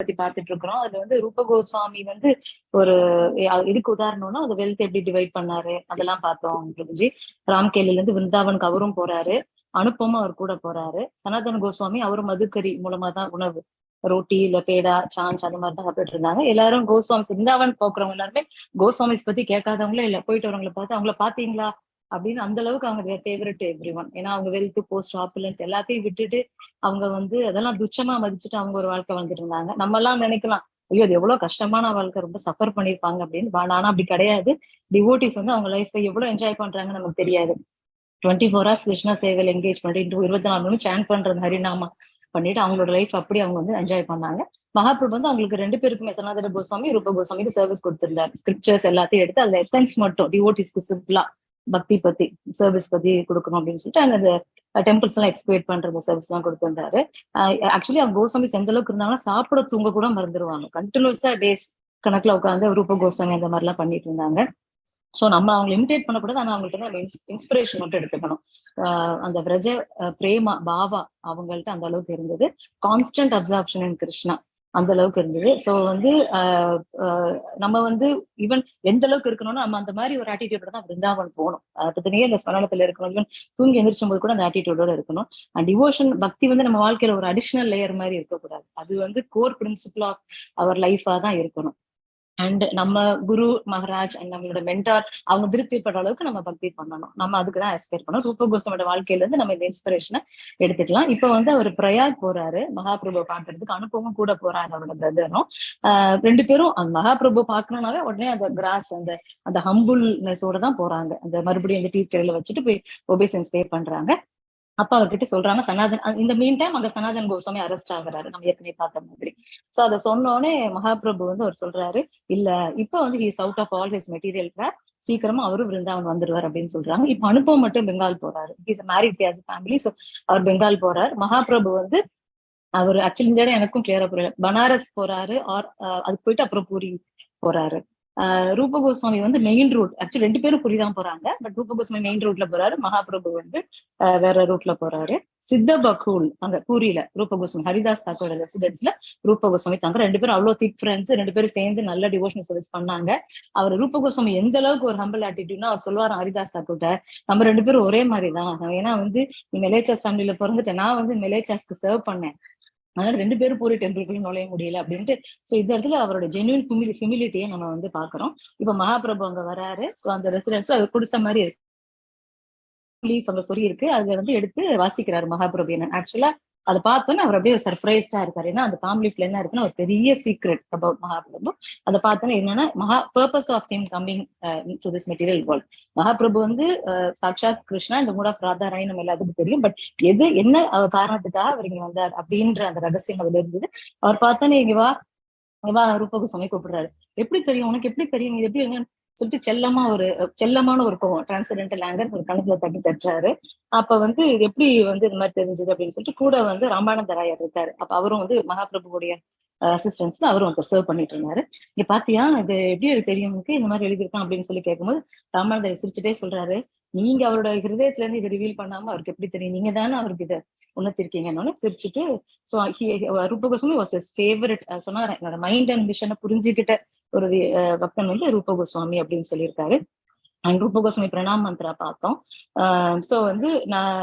பத்தி பாத்துட்டு இருக்கிறோம். அதுல வந்து ரூப கோஸ்வாமி வந்து ஒரு இதுக்கு உதாரணம்னா அது வெல்த் எப்படி டிவைட் பண்ணாரு அதெல்லாம் பார்த்தோம் பிரபுஜி. ராம்கேலில இருந்து விருந்தாவனுக்கு அவரும் போறாரு, அனுப்பமும் அவர் கூட போறாரு. சனாதன கோஸ்வாமி அவரும் மதுக்கறி மூலமா தான் உணவு, ரோட்டி இல்ல பேடா சான்ஸ் அந்த மாதிரி தான் சாப்பிட்டு இருந்தாங்க. எல்லாரும் கோஸ்வாமி விருந்தாவன் போக்குறவங்க எல்லாருமே கோஸ்வாமிஸ் பத்தி கேட்காதவங்களே இல்ல, போயிட்டு வரவங்களை பார்த்து அவங்கள பாத்தீங்களா அப்படின்னு அந்த அளவுக்கு அவங்க ஃபேவரட் எவ்ரி ஒன். ஏன்னா அவங்க வெல்த் போஸ்ட் ஆப்புலன்ஸ் எல்லாத்தையும் விட்டுட்டு அவங்க வந்து அதெல்லாம் துச்சமா மதிச்சுட்டு அவங்க ஒரு வாழ்க்கை வந்துட்டு இருந்தாங்க. நம்ம எல்லாம் நினைக்கலாம் ஐயோ அது எவ்வளவு கஷ்டமான வாழ்க்கை, ரொம்ப சஃபர் பண்ணிருப்பாங்க அப்படின்னு. ஆனா அப்படி கிடையாது. டிவோட்டிஸ் வந்து அவங்க லைஃப் எவ்வளவு என்ஜாய் பண்றாங்கன்னு நமக்கு தெரியாது. 24 hours கிருஷ்ணா சேவையில் என்கேஜ் பண்ணிட்டு 24 மணி சாண்ட் பண்றது ஹரிநாமா பண்ணிட்டு அவங்களோட லைஃப் அப்படி அவங்க வந்து என்ஜாய் பண்ணாங்க. மகாபிரபு வந்து அவங்களுக்கு 2 பேருக்குமே சனாதன கோஸ்வாமி ரூப கோஸ்வாமிக்கு சர்வீஸ் கொடுத்திருந்தாரு. ஸ்கிரிப்சர்ஸ் எல்லாத்தையும் எடுத்து அதுல எசன்ஸ் மட்டும் டிவோட்டிஸ்க்கு சிம்பிளா பக்தி பத்தி சர்வீஸ் பத்தி கொடுக்கணும் அப்படின்னு சொல்லிட்டு அந்த டெம்பிள்ஸ் எல்லாம் எக்ஸ்பிளைட் பண்ற சர்வீஸ் எல்லாம் கொடுத்திருந்தாரு. ஆக்சுவலி அவங்க கோஸ்வாமிஸ் எந்த அளவுக்கு இருந்தாங்கன்னா சாப்பிட தூங்க கூட மறந்துடுவாங்க. கண்டினியூஸா டேஸ் கணக்குல உட்காந்து ரூப கோஸ்வாமி அந்த மாதிரி எல்லாம் பண்ணிட்டு இருந்தாங்க. சோ நம்ம அவங்க இமிடேட் பண்ணக்கூடாது, ஆனா அவங்கள்ட்ட நம்ம இன்ஸ்பிரேஷன் மட்டும் எடுத்துக்கணும். அந்த விரஜ பிரேமா பாவா அவங்கள்ட்ட அந்த அளவுக்கு இருந்தது. கான்ஸ்டன்ட் அப்சார்ப்ஷன் இன் கிருஷ்ணா அந்த அளவுக்கு இருந்தது. ஸோ வந்து நம்ம வந்து ஈவன் எந்த அளவுக்கு இருக்கணும்னா நம்ம அந்த மாதிரி ஒரு ஆட்டிடியூடோட தான் விருந்தாவன் போகணும். அதுக்குனே இந்த ஸ்மரணத்துல இருக்கணும். ஈவன் தூங்கி எந்திரிச்சும் போது கூட அந்த ஆட்டிடியூடோட இருக்கணும். அண்ட் டிவோஷன் பக்தி வந்து நம்ம வாழ்க்கையில ஒரு அடிஷனல் லேயர் மாதிரி இருக்கக்கூடாது. அது வந்து கோர் பிரின்சிபிள் ஆஃப் அவர் லைஃபா தான் இருக்கணும். அண்ட் நம்ம குரு மகராஜ் அண்ட் நம்மளோட மென்டார் அவங்க திருப்திப்படுற அளவுக்கு நம்ம பக்தி பண்ணணும். நம்ம அதுக்குதான் எக்ஸ்பெக்ட் பண்ணணும். ரூப கோஸ்வாமியோட வாழ்க்கையில இருந்து நம்ம இந்த இன்ஸ்பிரேஷனை எடுத்துக்கலாம். இப்ப வந்து அவர் பிரயாக் போறாரு மகாபிரபு பாக்குறதுக்கு, அனுப்பவும் கூட போறாரு அவரோட பிரதரும். 2 பேரும் அந்த மகாபிரபு பாக்கணும்னாவே உடனே அந்த கிராஸ் அந்த அந்த ஹம்புல்னஸோட தான் போறாங்க. அந்த மறுபடியும் அந்த டீ கடையில வச்சுட்டு போய் ஒபேசன்ஸ் பே பண்றாங்க. அப்ப அவர்கிட்ட சொல்றாங்க சனாதன். இந்த மீன் டைம் அங்க சனாதன் கோஸ்வாமி அரெஸ்ட் ஆகுறாரு நம்ம ஏற்கனவே பார்த்த மாதிரி. சோ அதை சொன்னோடனே மகாபிரபு வந்து அவர் சொல்றாரு இல்ல இப்ப வந்து he's out of all his material grab, சீக்கிரமா அவரும் விருந்தாவன் வந்துடுவார் அப்படின்னு சொல்றாங்க. இப்ப அனுப்பம் மட்டும் பெங்கால் போறாரு. He's married family. சோ அவர் பெங்கால் போறாரு. மகாபிரபு வந்து அவர் ஆக்சுவலி இந்த இடம் எனக்கும் கிளியரா புரியல, பனாரஸ் போறாரு ஆர் அதுக்கு போயிட்டு அப்புறம் பூரி போறாரு. ரூப கோஸ்வாமி வந்து மெயின் ரூட், ஆக்சுவலி 2 பேரும் புரிதான் போறாங்க. பட் ரூப கோஸ்வாமி மெயின் ரூட்ல போறாரு, மகாபிரபு வந்து வேற ரூட்ல போறாரு. சித்த பகூல் அங்க பூரியில ரூப கோஸ்வாமி ஹரிதாஸ் தாக்கோட ரெசிடென்ஸ்ல ரூப கோஸ்வாமி தாங்க. 2 பேரும் அவ்வளவு திக் ஃப்ரெண்ட்ஸ். 2 பேரும் சேர்ந்து நல்ல டிவோஷனல் சர்வீஸ் பண்ணாங்க. அவர் ரூப கோஸ்வாமி எந்த அளவுக்கு ஒரு ஹம்பிள் ஆட்டிடியூட்னா அவர் சொல்லுவாரு ஹரிதாஸ் தாக்கூட்ட, நம்ம 2 பேரும் ஒரே மாதிரி தான். ஏன்னா வந்து நீ மெலேச்சாஸ் ஃபேமிலியில பிறந்துட்டேன், நான் வந்து மெலேச்சாஸ்க்கு சர்வ் பண்ணேன், அதனால 2 பேரும் பூரி டெம்பிளுக்குள்ள நுழைய முடியல அப்படின்ட்டு. சோ இந்த இடத்துல அவரோட ஜென்யூன் ஹியூமிலிட்டியை நம்ம வந்து பாக்குறோம். இப்ப மகாபிரபு அங்க வராரு. சோ அந்த ரெசிடென்ஸ்ல அவர் குடிசை மாதிரி இருக்கு, லீஃப் அங்க சொல்லி இருக்கு, அதுல வந்து எடுத்து வாசிக்கிறாரு மகாபிரபு. என்ன ஆக்சுவலா அதை பார்த்தோன்னு அவர் அப்படியே சர்ப்ரைஸ்டா இருக்காரு. ஏன்னா அந்த பாம் லீஃப்ல என்ன இருக்குன்னா ஒரு பெரிய சீக்ரெட் அபவுட் மகாபிரபு. அதை பார்த்தோன்னா என்னன்னா purpose of him coming to this material world. Mahaprabhu வந்து சாக்ஷாத் கிருஷ்ணா, இந்த மூட் ஆஃப் ராதா ராணி நம்ம எல்லாத்துக்கும் தெரியும். பட் எது என்ன காரணத்துக்காக அவர் இங்க வந்தார் அப்படின்ற அந்த ரகசியம் அதுல இருந்தது. அவர் பார்த்தோன்னே இங்க வா ரூப கோஸ்வாமி கூப்பிடுறாரு. எப்படி தெரியும் உனக்கு, எப்படி தெரியும், இது எப்படி சொல்லிட்டு செல்லமான ஒரு கோவம், டிரான்சடென்டல் ஆங்கர் ஒரு கணக்குல தட்டுறாரு. அப்ப வந்து இது எப்படி வந்து இந்த மாதிரி தெரிஞ்சது அப்படின்னு சொல்லிட்டு கூட வந்து ராமானந்த ராயர் இருக்காரு. அப்ப அவரும் வந்து மகாபிரபுடைய அசிஸ்டன்ஸ்ல அவரும் ஒருத்தர் சர்வ் பண்ணிட்டு இருந்தாரு. இங்க பாத்தியா இது எப்படி தெரியும் இந்த மாதிரி எழுதியிருக்கான் அப்படின்னு சொல்லி கேட்கும்போது ராமானந்தர் சிரிச்சுட்டே சொல்றாரு, நீங்க அவரோட ஹிருதயத்துல இருந்து இதை ரிவீல் பண்ணாம அவருக்கு எப்படி தெரியும், நீங்க தானே அவருக்கு இதை உணர்த்திருக்கீங்கன்னு சிரிச்சுட்டு. So Rupa Goswami was his favourite. சொன்னாரு என்னோட மைண்ட் அண்ட் விஷனை புரிஞ்சுக்கிட்ட ஒரு பக்தன் வந்து ரூப கோஸ்வாமி அப்படின்னு சொல்லியிருக்காரு. அண்ட் ரூப கோஸ்வாமி பிரணாம் மந்த்ரா பார்த்தோம். சோ வந்து நான்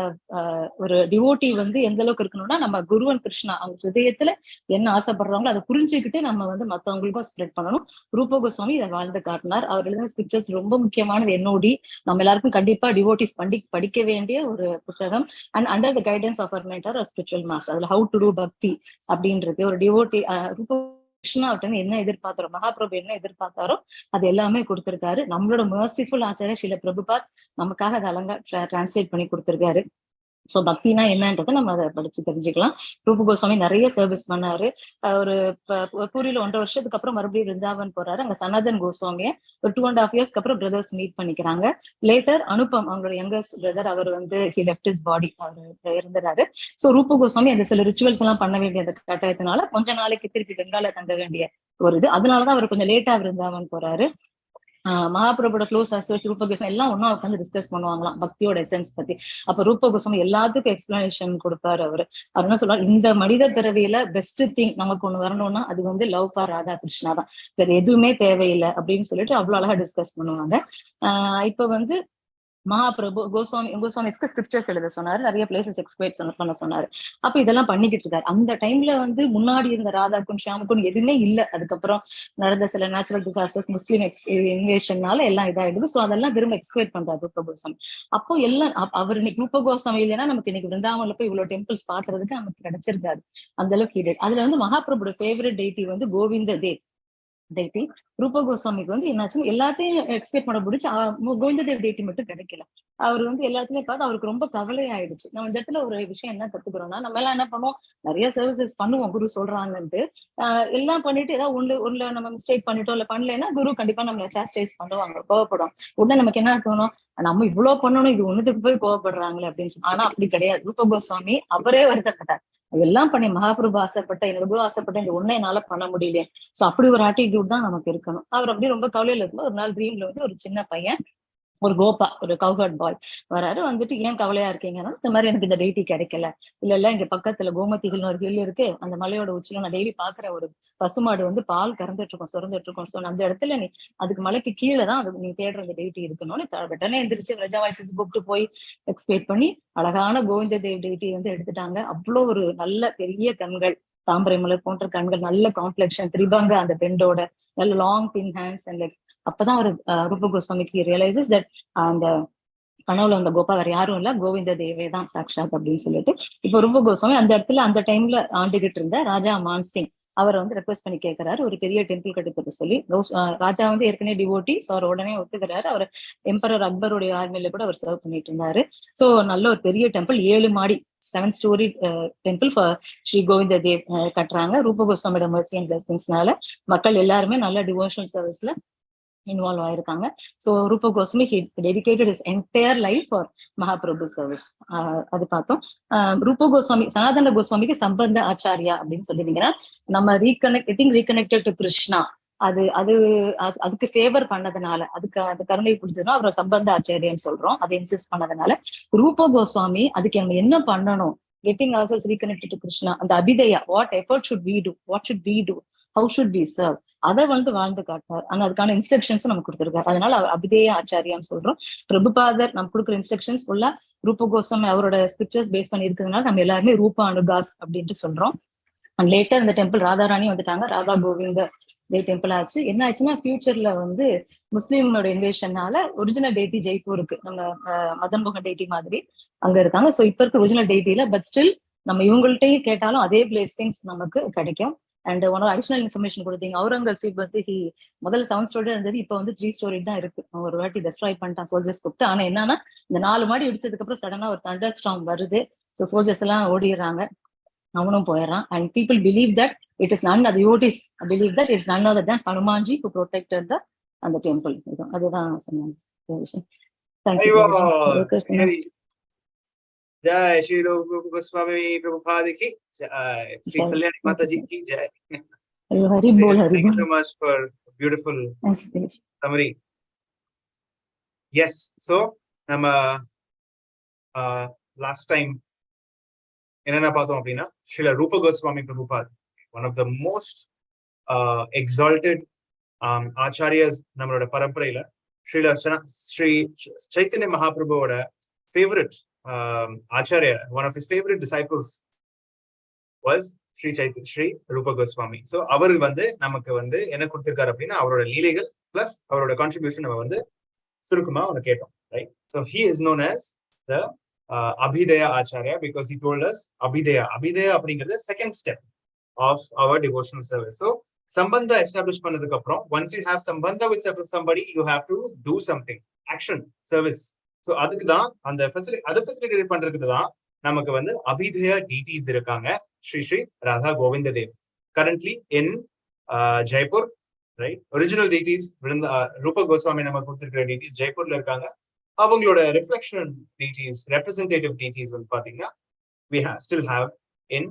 ஒரு டிவோட்டி வந்து எந்த அளவுக்கு இருக்கணும்னா நம்ம குருவன் கிருஷ்ணா அவங்க ஹிருதயத்துல என்ன ஆசைப்படுறாங்களோ அதை புரிஞ்சுக்கிட்டு நம்ம வந்து மத்தவங்களுக்கும் ஸ்ப்ரெட் பண்ணணும். ரூப கோஸ்வாமி இதை வாழ்ந்து காட்டினார். அவர் எழுதின ஸ்கிரிப்சர்ஸ் ரொம்ப முக்கியமானது. என்னோடி நம்ம எல்லாருக்கும் கண்டிப்பா டிவோட்டிஸ் படிக்க வேண்டிய ஒரு புத்தகம். And under the guidance of our mentor spiritual master. அதுல ஹவு டு டூ பக்தி அப்படின்றது ஒரு டிவோட்டி ரூப கிருஷ்ணா அவர்கிட்ட என்ன எதிர்பார்த்தாரோ, மகாபிரபு என்ன எதிர்பார்த்தாரோ அது எல்லாமே கொடுத்திருக்காரு. நம்மளோட மர்சிஃபுல் ஆச்சாரிய ஸ்ரீல பிரபுபாத் நமக்காக அதை அழகா டிரான்ஸ்லேட் பண்ணி கொடுத்திருக்காரு. சோ பக்தினா என்னன்றதை நம்ம அதை படிச்சு தெரிஞ்சுக்கலாம். ரூப கோஸ்வாமி நிறைய சர்வீஸ் பண்ணாரு. ஒரு பூரியில 1.5 வருஷத்துக்கு அப்புறம் மறுபடியும் விருந்தாவன் போறாரு. அங்க சனாதன் கோஸ்வாமிய ஒரு 2.5 இயர்ஸ்க்கு அப்புறம் பிரதர்ஸ் மீட் பண்ணிக்கிறாங்க. லேட்டர் அனுப்பம் அவங்களோட யங்கஸ்ட் பிரதர் அவர் வந்து ஹி லெஃப்ட் ஹிஸ் பாடி, அவர் இறந்துறாரு. சோ ரூப கோஸ்வாமி அந்த சில ரிச்சுவல்ஸ் எல்லாம் பண்ண வேண்டிய அந்த கட்டாயத்தினால கொஞ்ச நாளைக்கு திருப்பி பெங்கால தங்க வேண்டிய ஒரு இது. அதனாலதான் அவர் கொஞ்சம் லேட்டா விருந்தாவன் போறாரு. மகாபிரபுட க்ளோஸ் அசோசியேட் ரூப கோஸ்வாமி எல்லாம் ஒன்னா உட்காந்து டிஸ்கஸ் பண்ணுவாங்களாம் பக்தியோட எசன்ஸ் பத்தி. அப்ப ரூப கோஸ்வாமி எல்லாத்துக்கும் எக்ஸ்பிளனேஷன் கொடுப்பாரு. அவர் என்ன சொல்றாரு, இந்த மனித பிறவியில பெஸ்ட் திங் நமக்கு ஒண்ணு வரணும்னா அது வந்து லவ் ஃபார் ராதா கிருஷ்ணா தான், வேற எதுவுமே தேவையில்லை அப்படின்னு சொல்லிட்டு அவ்வளவு அழகா டிஸ்கஸ் பண்ணுவாங்க. இப்ப வந்து மகாபிரபு கோஸ்வாமிஸ்க்கு ஸ்கிரிப்சர்ஸ் எழுத சொன்னாரு, நிறைய பிளேசஸ் எக்ஸ்பிளைன் பண்ண சொன்னாரு. அப்ப இதெல்லாம் பண்ணிக்கிட்டு இருக்காரு. அந்த டைம்ல வந்து முன்னாடி இருந்த ராதாக்கும் ஷியாமுக்கும் எதுவுமே இல்லை. அதுக்கப்புறம் நடந்த சில நேச்சுரல் டிசாஸ்டர்ஸ், முஸ்லீம் இன்வேஷன்னால எல்லாம் இதாயிடுது. சோ அதெல்லாம் திரும்ப எக்ஸ்பிளைன் பண்றாரு ரூப கோஸ்வாமி. அப்போ எல்லாம் அவர் இன்னைக்கு ரூப கோஸ்வாமி இல்லைன்னா நமக்கு இன்னைக்கு விருந்தாவன்ல போய் இவ்வளவு டெம்பிள்ஸ் பாக்குறதுக்கு நமக்கு கிடைச்சிருக்காது. அந்த அளவுக்கு இது. அதுல வந்து மகாபிரபுட ஃபேவரட் டெய்டி வந்து கோவிந்த தேவ் டெய்டி. ரூப கோஸ்வாமிக்கு வந்து என்னாச்சுன்னு எல்லாத்தையும் எக்ஸ்பெக்ட் பண்ண பிடிச்சி கோவிந்ததேவ் டெய்டி மட்டும் கிடைக்கல. அவர் வந்து எல்லாத்துலயும் பார்த்து அவருக்கு ரொம்ப கவலை ஆயிடுச்சு. நம்ம இந்த இடத்துல ஒரு விஷயம் என்ன கத்துக்கிறோம்னா, நம்ம எல்லாம் என்ன பண்ணுவோம், நிறைய சர்வீசஸ் பண்ணுவோம் குரு சொல்றாங்கன்ட்டு. எல்லாம் பண்ணிட்டு ஏதாவது ஒண்ணுல நம்ம மிஸ்டேக் பண்ணிட்டோம் இல்ல பண்ணலைன்னா குரு கண்டிப்பா நம்மள சாஸ்டைஸ் பண்ணுவாங்க, கோவப்படும். உடனே நமக்கு என்ன தோணும், நம்ம இவ்வளவு பண்ணணும், இது ஒண்ணுத்துக்கு போய் கோவப்படுறாங்களே அப்படின்னு சொல்லி. ஆனா அப்படி கிடையாது. ரூப கோஸ்வாமி அவரே வருத்தப்பட்டார். எல்லாம் பண்ணி மகாபிரபு ஆசைப்பட்ட, என்னோட குரு ஆசைப்பட்ட இந்த ஒண்ணை என்னால பண்ண முடியல. சோ அப்படி ஒரு ஆட்டிடியூட் தான் நமக்கு இருக்கணும். அவர் அப்படியே ரொம்ப கவலையில இருக்கும்போது ஒரு நாள் ட்ரீம்ல வந்து ஒரு சின்ன பையன், ஒரு கோபா, ஒரு கவுஹர்ட் பாய் வராரு. வந்துட்டு ஏன் கவலையா இருக்கீங்கன்னா, இந்த மாதிரி எனக்கு இந்த டெய்டி கிடைக்கல. இல்ல இங்க பக்கத்துல கோமதிகள்னு ஒரு ஹில் இருக்கு, அந்த மலையோட உச்சில நான் டெய்லி பாக்குற ஒரு பசுமாடு வந்து பால் கறந்துட்டு இருக்கோம், சுரந்துட்டு இருக்கோம். சோ அந்த இடத்துல நீ அதுக்கு மலைக்கு கீழே தான் அது நீ தேடுற அந்த டெய்டி இருக்கணும்னு உடனே எந்திரிச்சு ரஜா வாய்ஸஸ் கூப்பிட்டு போய் எக்ஸ்பிளைன் பண்ணி அழகான கோவிந்த தேவ் டெய்டி வந்து எடுத்துட்டாங்க. அவ்வளவு ஒரு நல்ல பெரிய கண்கள், தாமரை மலர் போன்ற கண்கள், நல்ல காம்ப்ளெக்ஷன், திரிபங்க அந்த பெண்டோட, நல்ல long thin hands and legs. அப்பதான் ஒரு ரூப கோஸ்வாமிக்கு ரியலைசஸ் தட் அந்த கனவுல அந்த கோபா வேற யாரும் இல்ல, கோவிந்த தேவே தான் சாக்ஷாத் அப்படின்னு சொல்லிட்டு. இப்ப ரூப கோஸ்வாமி அந்த இடத்துல அந்த டைம்ல ஆண்டுகிட்டு இருந்த ராஜா மான்சிங் அவரை வந்து ரெக்வஸ்ட் பண்ணி கேட்கிறாரு ஒரு பெரிய டெம்பிள் கட்டுறதுக்கு சொல்லி. ராஜா வந்து ஏற்கனவே டிவோட்டி, சோ அவர் உடனே ஒத்துக்கிறாரு. அவர் எம்பரர் அக்பருடைய ஆர்மியில கூட அவர் சர்வ் பண்ணிட்டு இருந்தாரு. சோ நல்ல ஒரு பெரிய டெம்பிள், 7 மாடி 7 story temple for Shri Govinda Dev கட்டுறாங்க. ரூப கோஸ்வாமியோட மர்சி அண்ட் பிளெஸிங்ஸ்னால மக்கள் எல்லாருமே நல்ல டிவோஷனல் சர்வீஸ்ல இன்வால்வ் ஆயிருக்காங்க. So Rupa Goswami he dedicated his entire life for Mahaprabhu service. அது பார்த்தோம். ரூப கோஸ்வாமி சனாதன கோஸ்வாமிக்கு சம்பந்த ஆச்சாரியா அப்படின்னு சொல்லிட்டீங்கன்னா, நம்ம ரீகனெக்டட் டு கிருஷ்ணா, அது அது அதுக்கு ஃபேவர் பண்ணதுனால, அதுக்கு அந்த கருணை பிடிச்சதுன்னா அவரை சம்பந்த ஆச்சாரியான்னு சொல்றோம். அதை இன்சிஸ்ட் பண்ணதுனால ரூப கோஸ்வாமி அதுக்கு நம்ம என்ன பண்ணணும், getting ourselves reconnected to Krishna, அந்த அபிதயா, what effort should we do, what should we do, how should we serve, அதை வந்து வாழ்ந்து காட்டார். ஆனா அதுக்கான இன்ஸ்ட்ரக்ஷன்ஸும் நமக்கு கொடுத்திருக்காரு. அதனால அவர் அபிதேய ஆச்சாரியான்னு சொல்றோம். பிரபுபாதர் நம்ம கொடுக்குற இன்ஸ்ட்ரக்ஷன்ஸ் ஃபுல்லா ரூப கோஸ்வாமி அவரோட ஸ்கிரிப்சர்ஸ் பேஸ் பண்ணி இருக்கிறதுனால நம்ம எல்லாருமே ரூபா அனுகாஸ் அப்படின்ட்டு சொல்றோம். அண்ட் லேட்டர் இந்த டெம்பிள் ராதாராணி வந்துட்டாங்க, ராதா கோவிந்த தேவ் டெம்பிள் ஆச்சு. என்ன ஆச்சுன்னா ஃபியூச்சர்ல வந்து முஸ்லீமோட இன்வேஷன்னால ஒரிஜினல் டெய்டி ஜெய்ப்பூருக்கு, நம்ம மதன் மோகன் டெய்டி மாதிரி அங்க இருக்காங்க. சோ இப்ப இருக்க ஒரிஜினல் டெய்டியில, பட் ஸ்டில் நம்ம இவங்கள்ட்டையும் கேட்டாலும் அதே பிளேசிங்ஸ் நமக்கு கிடைக்கும். அண்ட் ஒன் அடிஷனல் இன்ஃபர்மேஷன் கொடுத்தீங்க, அவுரங்கசீப் வந்து முதல்ல 7 ஸ்டோரி இருந்தது, இப்ப வந்து 3 ஸ்டோரி தான் இருக்கு. ஒரு வாட்டி டெஸ்ட்ராய் பண்ணிட்டான் சோல்ஜர்ஸ் கூப்பிட்டு. ஆனா என்னன்னா, இந்த 4 மாடி இடிச்சதுக்கு அப்புறம் சடனா ஒரு தண்டர் ஸ்டார்ம் வருது. சோ சோல்ஜர்ஸ் எல்லாம் ஓடிடுறாங்க, அவனும் போயிடறான். And people believe that it is நன், அது யோட்டிஸ் believe that it's none other than Hanumanji who protected the அந்த டெம்பிள். அதுதான் சொன்னாங்க. தேங்க்யூ. जय श्री रूप गोस्वामी प्रभुपाद की जय, श्री कल्याणी माता जी की जय. हरि बोल, हरि Thank you बोल. so much for beautiful summary. Yes, so நம்ம last time என்னென்ன பார்த்தோம் அப்படின்னா, ஸ்ரீல ரூப Goswami Prabhupad, one of the most exalted acharyas நம்மளோட பரம்பரையில. ஸ்ரீ சைத்தன்ய மகாபிரபுவோட favourite Acharya, one of his favorite disciples was Sri Rupa Goswami. So அவர் வந்து நமக்கு வந்து என்ன கொடுத்திருக்காரு அப்படின்னா, அவரோட லீலைகள் பிளஸ் அவரோட கான்ட்ரிபியூஷன் நம்ம வந்து சுருக்கமா அவனை கேட்டோம், right? So he is known as the Abhidaya Acharya because he told us Abhidaya அப்படிங்கிறது second step of our devotional service. So சம்பந்தா எஸ்டாப்ளிஷ் பண்ணதுக்கு அப்புறம், once you have சம்பந்தா with somebody, you have to do something, action, service. So அதுக்கு தான் அந்த facilitate பண்றதுக்கு தான் நமக்கு வந்து அபிதயா டிடிஸ் இருக்காங்க. Sri Radha Govinda Dev currently in Jaipur, right? Original deities Rupa Goswami நம்ம கொடுத்திருக்கிற டிடிஸ் ஜெய்ப்பூர்ல இருக்காங்க. அவங்களோட ரிஃப்ளெக்ஷன் டிடிஸ், ரெப்ரசன்டேட்டிவ் டிடிஸ் வந்து பாத்தீங்கன்னா we still have in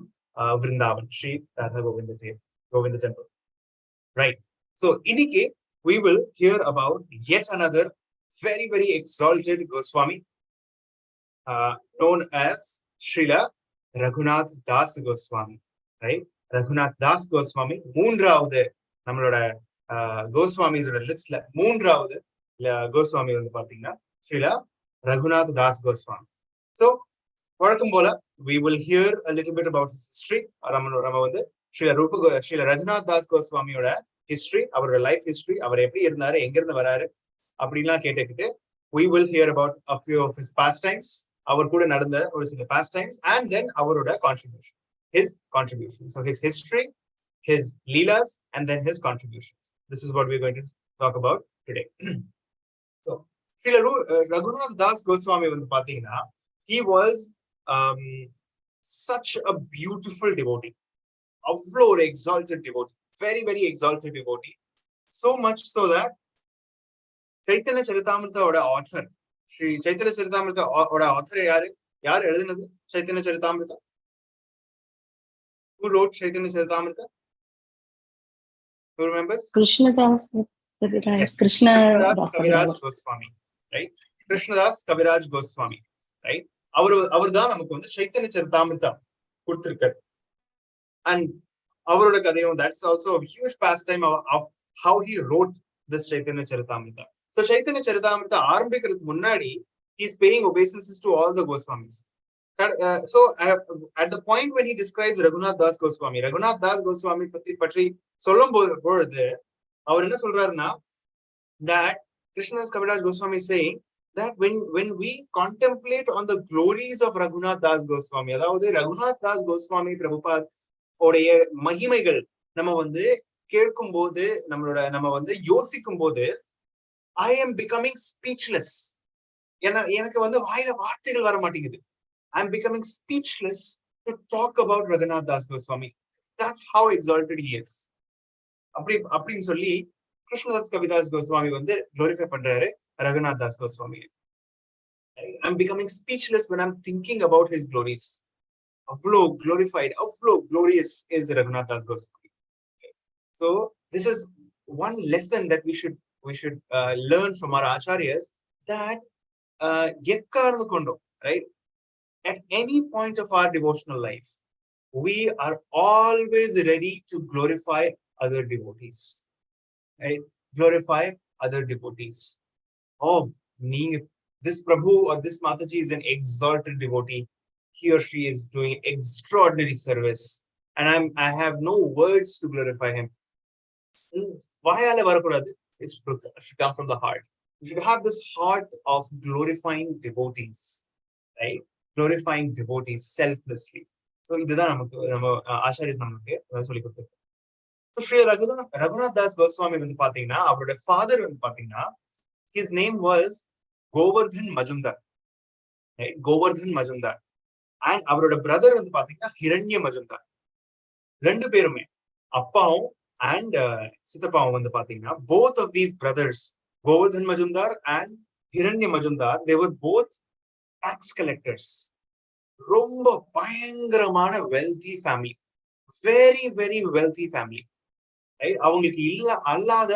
Vrindavan, Shri Radha Govinda temple, right? So இன்னைக்கு we will hear about yet another very, very exalted Goswami, known as Srila Raghunath Das Goswami, right? Raghunath Das Goswami, மூன்றாவது நம்மளோட கோஸ்வாமிஸோட லிஸ்ட்ல மூன்றாவது கோஸ்வாமி வந்து பாத்தீங்கன்னா ஸ்ரீலா ரகுநாத் தாஸ் கோஸ்வாமி. So வழக்கம் போல we will hear a little bit about his history. நம்ம வந்து ஸ்ரீல ரகுநாத் தாஸ் கோஸ்வாமியோட ஹிஸ்டரி, அவரோட லைஃப் ஹிஸ்டரி, அவர் எப்படி இருந்தாரு, எங்க இருந்து வராரு அப்படின்லாம் கேட்டுக்கிட்டு we will hear about a few of his pastimes, அவர் கூட நடந்த ஒரு சில pastimes, and then அவரோட his contribution. So his history, his leelas, and then his contributions. This is what we're going to talk about today. So Srila Raghunath Das Goswami வந்து பாத்தீங்கன்னா he was such a beautiful devotee, அவ்வளோ ஒரு exalted devotee, very, very exalted devotee. So much so that Chaitanya Charitamritaவோட author, Sri Chaitanya Charitamritaவோட author யார் எழுதினது Chaitanya Charitamrita? Who wrote Chaitanya Charitamrita? Who remembers? Krishnadas Kaviraj Goswami, right? Krishnadas Kaviraj Goswami, right? அவர் தான் நமக்கு வந்து Chaitanya Charitamrita கொடுத்திருக்காரு. And அவரோட கதையும், that's also a huge pastime of how he wrote this Chaitanya Charitamrita. So Chaitanya Charitamrita ஆரம்பிக்கிறதுக்கு முன்னாடி he's paying obeisances to all the Goswamis. So at the point when he describes Raghunath Das Goswami பற்றி சொல்லும் பொழுது அவர் என்ன சொல்றாருன்னா, that Krishnadas Kaviraj Goswami is saying that when we contemplate on the glories of Raghunath Das Goswami, அதாவது Raghunath Das Goswami Prabhupada உடைய மகிமைகள் நம்ம வந்து கேட்கும் போது, நம்ம வந்து யோசிக்கும் போது, I am becoming speechless. எனக்கு வந்து வாயில வார்த்தைகள் வர மாட்டேங்குது. I am becoming speechless to talk about Raghunath Das Goswami. That's how exalted he is. அப்படின்னு சொல்லி Krishnadas Kaviraj Goswami வந்து glorify பண்றாரு Raghunath Das Goswami. I'm becoming speechless when I'm thinking about his glories. Avlo glorified, avlo glorious is Raghunath Das Goswami. So this is one lesson that we should learn from our acharyas, that right, at any point of our devotional life, we are always ready to glorify other devotees, right? Glorify other devotees. Oh, this Prabhu or this Mataji is an exalted devotee. He or she is doing extraordinary service, and I have no words to glorify him. It should come from the heart. You should have this heart of glorifying devotees, right? Glorifying devotees selflessly. So இதுதான் நம்ம ஆச்சாரியஸ் நமக்கு சொல்லி கொடுத்திருக்காங்க. So Sri Raghunath Das Goswami வந்து பாத்தீங்கன்னா, அவரோட father வந்து பாத்தீங்கன்னா, his name was Govardhan Majumdar, right? Govardhan Majumdar. And அவரோட பிரதர் வந்து பாத்தீங்கன்னா ஹிரண்ய மஜும்தார். ரெண்டு பேருமே அப்பாவும் and சித்தப்பாவும் வந்து பாத்தீங்கன்னா, both of these brothers, Govardhan Majumdar and Hiranya Majumdar, they were both tax collectors. ரொம்ப பயங்கரமான wealthy family, very, very wealthy family, right? அவங்களுக்கு அல்லாத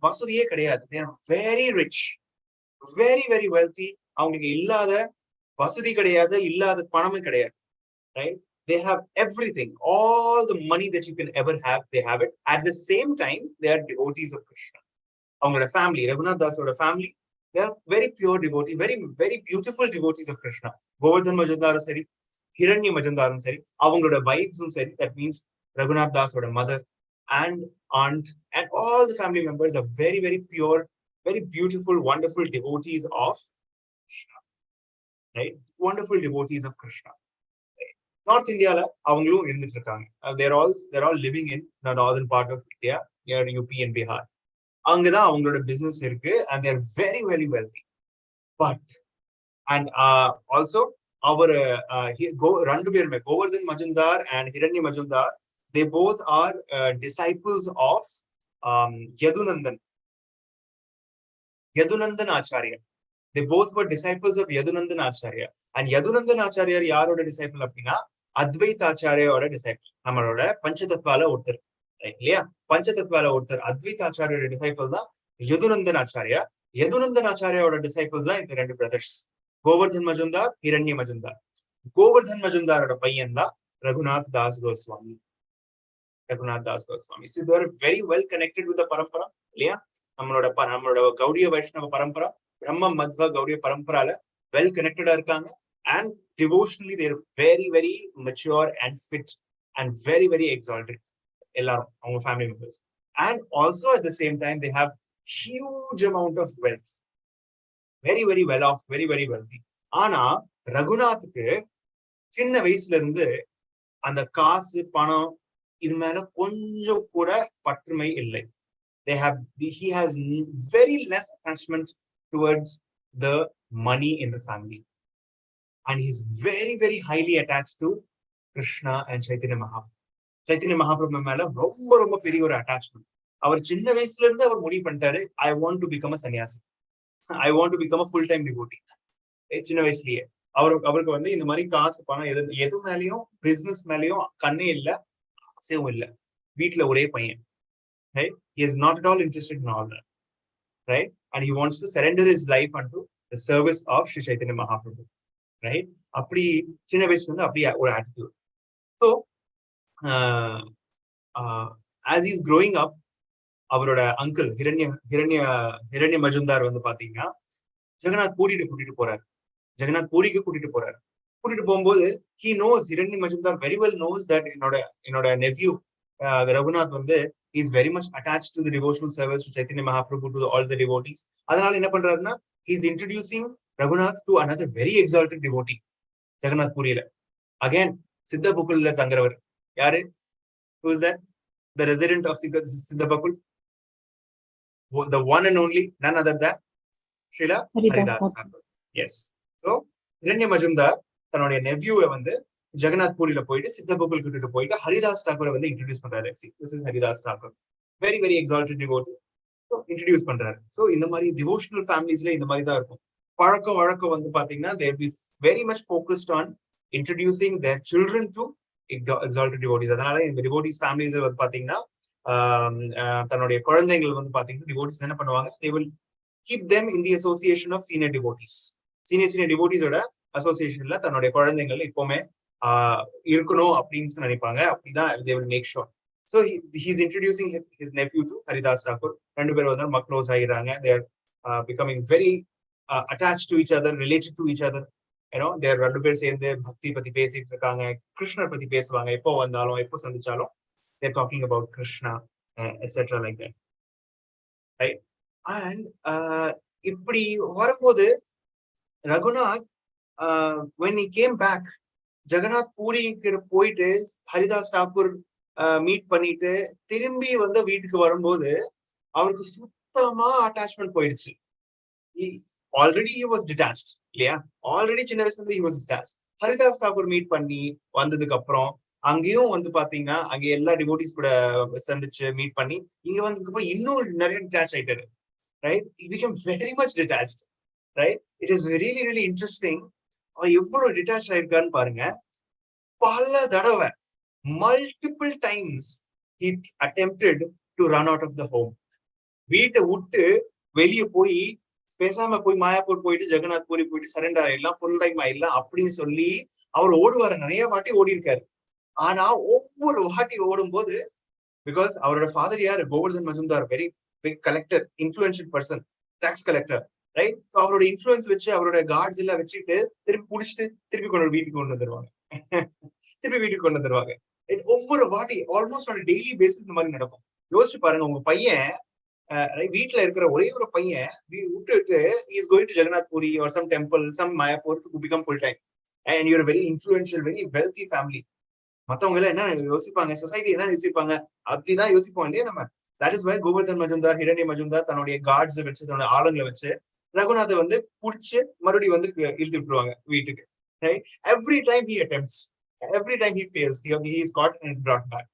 வசதியே கிடையாது. They are very rich, very, very wealthy. அவங்களுக்கு இல்லாத வசதி கிடையாது, இல்லாத பணமே கிடையாது, right? They have everything, all the money that you can ever have, they have it. At the same time, they are devotees of Krishna. அவங்களோட family, Raghunath Dasoட family, they are very pure devotee, very, very beautiful devotees of Krishna. Govardhan Majumdarum sari, Hiranya Majumdarum sari, அவங்களோட wives sari, that means Raghunath Dasoட mother and aunt and all the family members are very, very pure, very beautiful, wonderful devotees of Krishna, right? Wonderful devotees of Krishna. North India la avangaloom irundittu irukanga. They're all living in the northern part of India, near UP and Bihar. Anga da avangaloda business irukku, and they're very, very wealthy. But and also our rendu perume Govardhan Majumdar and Hiranya Majumdar, they both are disciples of Yadunandan Acharya. They both were disciples of Yadunandan Acharya. And Yadunandan Acharya யாரோட disciple அப்படின்னா, Advaita Acharya ஓட disciple. நம்மளோட பஞ்சதத்வால ஒருத்தர், right இல்லையா? பஞ்சதத்வால ஒருத்தர் அத்வைத ஆச்சாரியோட disciple தான் Yadunandan Acharya. Yadunandan ஆச்சாரியோட disciple தான் இந்த ரெண்டு பிரதர்ஸ், கோவர்தன் மஜும்தார், ஹிரண்ய மஜும்தார். கோவர்தன் மஜும்தாரோட பையன் தான் Raghunath Das Goswami. Raghunath Das Goswami. So they are very well connected with the parampara இல்லையா? நம்மளோட கௌடிய வைஷ்ணவ பரம்பரா, பிரம்ம மத்வ கௌடிய பரம்பரால வெல் கனெக்டடா இருக்காங்க. And devotionally they are very very mature and fit and very very exalted. எல்லாரும் அவங்க family members. And also at the same time they have huge amount of wealth. Very very well off, very very wealthy. ஆனா ரகுநாத்துக்கு சின்ன வயசுல இருந்து அந்த காசு பணம் இது மேல கொஞ்சம் கூட பற்றுமை இல்லை. He has very less attachment towards the money in the family, and he's very very highly attached to Krishna and Chaitanya Mahaprabhu. Chaitanya Mahaprabhu மேல ரொம்ப ரொம்ப பெரிய ஒரு அட்டாச்மெண்ட். அவர் சின்ன வயசுல இருந்து அவர் முடிவு பண்ணிட்டாரு, I want to become a sannyasi, I want to become a full time devotee. சின்ன வயசுலயே அவருக்கு வந்து இந்த மாதிரி காசு பணம் எது மேலயும் பிசினஸ் மேலயும் கண்ணே இல்ல, ஆசையும் இல்ல. வீட்டுல ஒரே பையன், right? He is not at all interested in all that, right? And he wants to surrender his life unto the service of Sri Chaitanya Mahaprabhu, right? அப்படி சின்ன வயசுல இருந்து அப்படி ஒரு attitude. So as he is growing up, அவரோட uncle ஹிரண்ய மஜும்தார் வந்து பாத்தீங்கன்னா ஜெகநாத் பூரிக்கு கூட்டிட்டு போறாரு. கூட்டிட்டு போகும்போது he knows, ஹிரண்ய Majumdar very well knows that என்னோட nephew ரகுநாத் வந்து is very much attached to the devotional service to Chaitanya Mahaprabhu, to all the devotees. அதனால என்ன பண்றாருன்னா, he is introducing Raghunath to another very exalted devotee, Jagannath பூரியில. Again, சித்தபுக்குல்ல தங்குறவர் யாரு? Who is that? The resident of சித்தபுக்குல், the one and only, none other than Srila Haridas Thakur. Yes. So ஹிரண்ய மஜும்தார் தன்னுடைய நெவ்யூவை வந்து ஜெகநாத் பூரியில போயிட்டு சித்தபுக்குல் கிட்ட போயிட்டு ஹரிதாஸ் தாக்கூரை வந்து இன்ட்ரோடியூஸ் பண்றாரு. This is Haridas Thakur, very very exalted devotee. Introduce பண்றாரு. சோ இந்த மாதிரி டிவோஷனல் ஃபேமிலிஸ்ல இந்த மாதிரி தான் இருக்கும். பழக்கம் வழக்கம் வந்து பாத்தீங்கன்னா they will be very much focused on introducing their children to exalted devotees. அதனால இந்த டிவோட்டிஸ் ஃபேமிலிஸ் வந்து பாத்தீங்கன்னா தன்னுடைய குழந்தைகள் வந்து பாத்தீங்கன்னா டிவோட்டிஸ் என்ன பண்ணுவாங்க, they will keep them in the association of senior devotees. Senior டிவோட்டிஸோட அசோசியேஷன்ல தன்னுடைய குழந்தைகள் எப்பவுமே இருக்கணும் அப்படின்னு நினைப்பாங்க. அப்படிதான் they will make sure. So he is introducing his nephew to Haridas Thakur. ரெண்டு பேரும் வந்து close ஆகிடுறாங்க. They are becoming very attached to each other, related to each other. You know, they are ரெண்டு பேரும் சேர்ந்து பக்தி பத்தி பேசிட்டு இருக்காங்க, கிருஷ்ணர் பத்தி பேசுவாங்க. எப்போ வந்தாலும் எப்போ சந்திச்சாலும் they are talking about Krishna, etc. like that, right? And இப்படி வரும்போது Raghunath when he came back, Jagannath puri கிட்ட போயிட்டு ஹரிதாஸ் தாக்கூர் மீட் பண்ணிட்டு திரும்பி வந்து வீட்டுக்கு வரும்போது அவருக்கு சுத்தமா அட்டாச்மெண்ட் போயிடுச்சு. ஆல்ரெடி he was detached இல்லையா? ஆல்ரெடி சின்ன வயசுல இருந்து he was detached. Haridas Thakur meet பண்ணி வந்ததுக்கு அப்புறம் அங்கேயும் வந்து பாத்தீங்கன்னா அங்க எல்லா டிவோட்டிஸ் கூட சந்திச்சு மீட் பண்ணி இங்க வந்ததுக்கு அப்புறம் இன்னும் நிறைய டிட்டாச் ஆயிட்டாரு, right? He became very much detached, right? It is really really interesting. எவ்வளவு டிட்டாச் ஆயிருக்கான்னு பாருங்க. பல தடவை, multiple times he attempted to run out of the home. வீட்டை விட்டு வெளியே போய் பேசாம போய் மாயாப்பூர் போயிட்டு ஜெகநாத் பூரி போயிட்டு சரண்டர் ஆயிடலாம், ஃபுல் டைம் ஆயிடலாம் அப்படின்னு சொல்லி அவர் ஓடுவாரு. நிறைய வாட்டி ஓடி இருக்காரு. ஆனா ஒவ்வொரு வாட்டி ஓடும் போது, பிகாஸ் அவரோட ஃபாதர் யாரு, Govardhan Majumdar, very big collector, influential person, tax collector, right? So அவரோட இன்ஃபுளுன்ஸ் வச்சு அவரோட கார்ட்ஸ் எல்லாம் வச்சுட்டு திருப்பி பிடிச்சிட்டு திருப்பி வீட்டுக்கு கொண்டு வந்துருவாங்க. ஒவ்வொரு வாட்டி ஆல்மோஸ்ட் ஆன் டெய்லி பேசிஸ் இந்த மாதிரி நடக்கும். யோசிச்சு பாருங்க, உங்க பையன் வீட்டுல இருக்கிற ஒரே ஒரு பையன் விட்டுட்டு is going to Jagannath Puri or some temple, some Mayapur to become full time, and your very influential, very wealthy family. மத்தவங்க எல்லாம் என்ன யோசிப்பாங்க, சொசைட்டி என்ன யோசிப்பாங்க, அப்படிதான் யோசிப்போம் இல்லையா நம்ம. That is why Govardhan Majumdar, Hiranya Majumdar தன்னுடைய கார்ட்ஸ் வச்சு, தன்னுடைய ஆளுங்களை வச்சு ரகுநாத்தை வந்து புடிச்சு மறுபடியும் வந்து இழுத்து விட்டுருவாங்க வீட்டுக்கு, right? Every time he attempts, every time he fails, he is caught and brought back,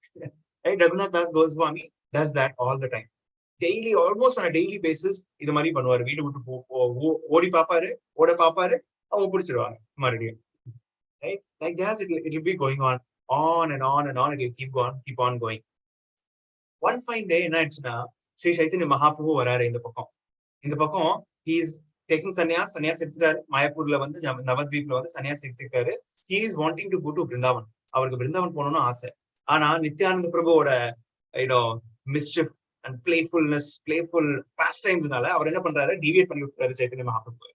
right? Raghunath Das Goswami does that all the time, daily, almost on a daily basis. இது மாதிரி பண்ணுவாரு. வீடு விட்டு ஓட பாப்பாரு, அவங்க புடிச்சிருவாங்க மறுபடியும், right? Like that it will be going on and on and on. It will keep on going. One fine day என்ன ஆயிடுச்சுன்னா ஸ்ரீ சைத்தன்ய மகாபிரபு வராரு இந்த பக்கம் ஹீஸ் டேக்கிங் சன்னியாஸ் எடுத்துட்டாரு. மாயப்பூர்ல வந்து நவத்வீப்ல வந்து சன்னியாஸ் எடுத்துக்கிட்டாரு. He is wanting to go to Vrindavan. அவருக்கு பிருந்தாவன் போகணும்னு ஆசை. ஆனா நித்யானந்த பிரபுவோட மிஸ்chief அண்ட் பிளேஃபுல் பாஸ்ட் டைம்ஸ்னால அவர் என்ன பண்றாரு, டிவியேட் பண்ணி விட்டுறாரு சைத்தன்ய மகாபிரபு.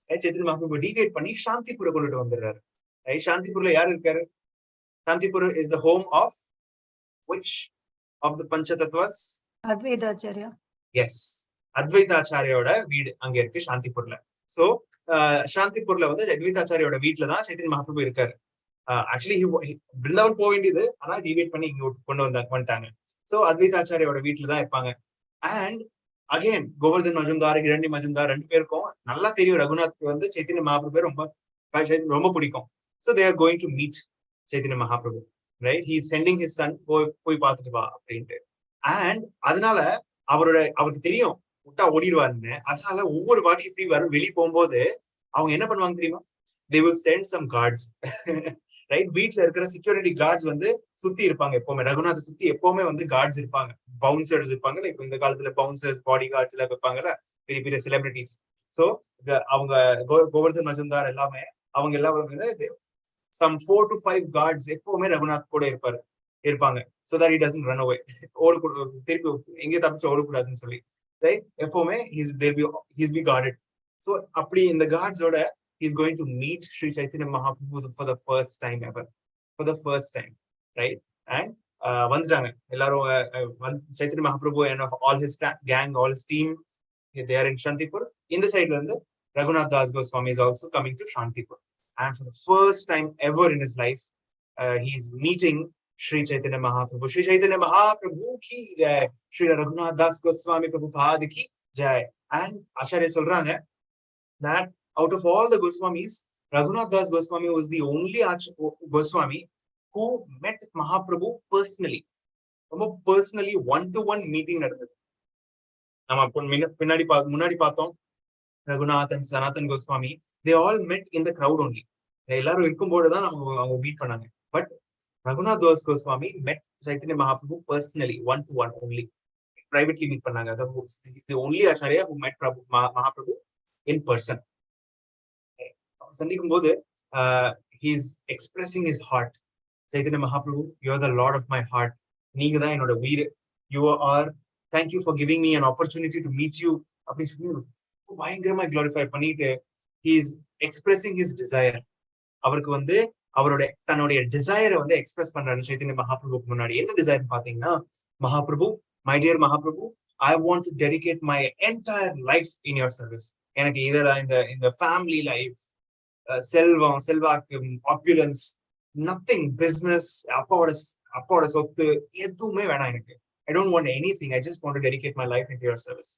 சைத்தன்ய மகாபிரபு டிவியேட் பண்ணி சாந்திபுர கொண்டுட்டு வந்துடுறாரு. சாந்திபூர்ல யாரு இருக்காரு? Shantipur is the home of which of the Panchatattvas? Advaitacharya. Yes, அத்வைதாச்சாரியோட வீடு அங்க இருக்கு சாந்திபூர்ல. சோ சாந்திபூர்ல வந்து அத்வைதாச்சாரியோட வீட்டுல தான் சைத்தன்ய மகாபிரபு இருக்காரு. ஆக்சுவலி பிருந்தாவன் போக வேண்டியது, ஆனா டிவைட் பண்ணி இங்க கொண்டு வந்துட்டாங்க. சோ அத்வைதாச்சாரியோட வீட்டுல தான் இருப்பாங்க. அண்ட் அகைன் கோவர்தன் மஜும்தார், ஹிரண்ய மஜும்தார் ரெண்டு பேருக்கும் நல்லா தெரியும் ரகுநாத்க்கு வந்து சைத்தன்ய மகாபிரபு ரொம்ப பிடிக்கும். So they are going to meet Chaitanya Mahaprabhu, right? He is sending his son, போய் பார்த்துட்டு வா அப்படின்ட்டு. அண்ட் அதனால அவருக்கு தெரியும் விட்டா ஓடிடுவாருன்னு. அதனால ஒவ்வொரு வாட்டி இப்படி வெளியே போகும்போது அவங்க என்ன பண்ணுவாங்க தெரியுமா? they will send some guards. Right? வீட்டுல இருக்கிற செக்யூரிட்டி கார்ட்ஸ் வந்து சுத்தி இருப்பாங்க எப்பவுமே. ரகுநாத் சுத்தி எப்பவுமே வந்து கார்ட்ஸ் இருப்பாங்க, பவுன்சர்ஸ் இருப்பாங்க. இப்ப இந்த காலத்துல பவுன்சர்ஸ், பாடி கார்ட்ஸ் எல்லாம் வைப்பாங்கல்ல, பெரிய பெரிய செலிபிரிட்டிஸ். சோ அவங்க கோவர்தன் மஜும்தார் எல்லாமே அவங்க எல்லாம் வந்து some 4 to 5 guards எப்பவுமே ரகுநாத் கூட இருப்பாங்க. so that he doesn't run away. திருப்பி எங்கேயும் தப்பிச்சு ஓடக்கூடாதுன்னு சொல்லி எப்பவுமே he's be guarded. so அப்படி இந்த கார்ட்ஸோட he's going to meet Sri Chaitanya Mahaprabhu for the first time ever. For the first time, right? And வந்துட்டாங்க எல்லாரும். Chaitanya Mahaprabhu and all his gang, all his team, they are in Shantipur. In the side வந்து Raghunath Das Goswami is also coming to Shantipur. And for the first time ever in his life, he's meeting Sri Chaitanya Mahaprabhu. Sri Chaitanya Mahaprabhu ki jai. Sri Raghunath Das Goswami Prabhupada ki jai. And Acharya சொல்றாங்க that out of all the Goswamis, Raghunath Das Goswami was the only Goswami who met Mahaprabhu personally. Personally, one-to-one meeting நடந்தது. நம்ம முன்னாடி பார்த்தோம் Raghunath and Sanatan Goswami, they all met in the crowd only. எல்லாரும் இருக்கும்போது தான் அவங்க meet பண்ணாங்க. But Raghunath Das Goswami met Chaitanya Mahaprabhu personally, one-to-one only. Privately meet பண்ணாங்க. He's the only Acharya who met Mahaprabhu in person. சந்திக்கும் போது he is expressing his heart. Chaitanya Mahaprabhu, you are the Lord of my heart. நீங்க தான் என்னோட உயிர். You are, thank you for giving me an opportunity to meet you. அப்படின்னு சொல்லி பயங்கரமா glorify பண்ணிட்டு he is expressing his desire. அவருக்கு வந்து தன்னுடைய டிசைரை வந்து எக்ஸ்பிரஸ் பண்றாரு சைத்தன்ய மகாபிரபுக்கு முன்னாடி. என்ன டிசைர் பாத்தீங்கன்னா, Mahaprabhu, my dear Mahaprabhu, I want to dedicate my entire life in your service. எனக்கு இதர இந்த ஃபேமிலி லைஃப், செல்வம், செல்வாக்கு, ஆப்புலன்ஸ், நத்திங், பிசினஸ், அப்பாவோட சொத்து எதுவுமே வேணாம் எனக்கு. I don't want anything. I just want to dedicate my life into your service.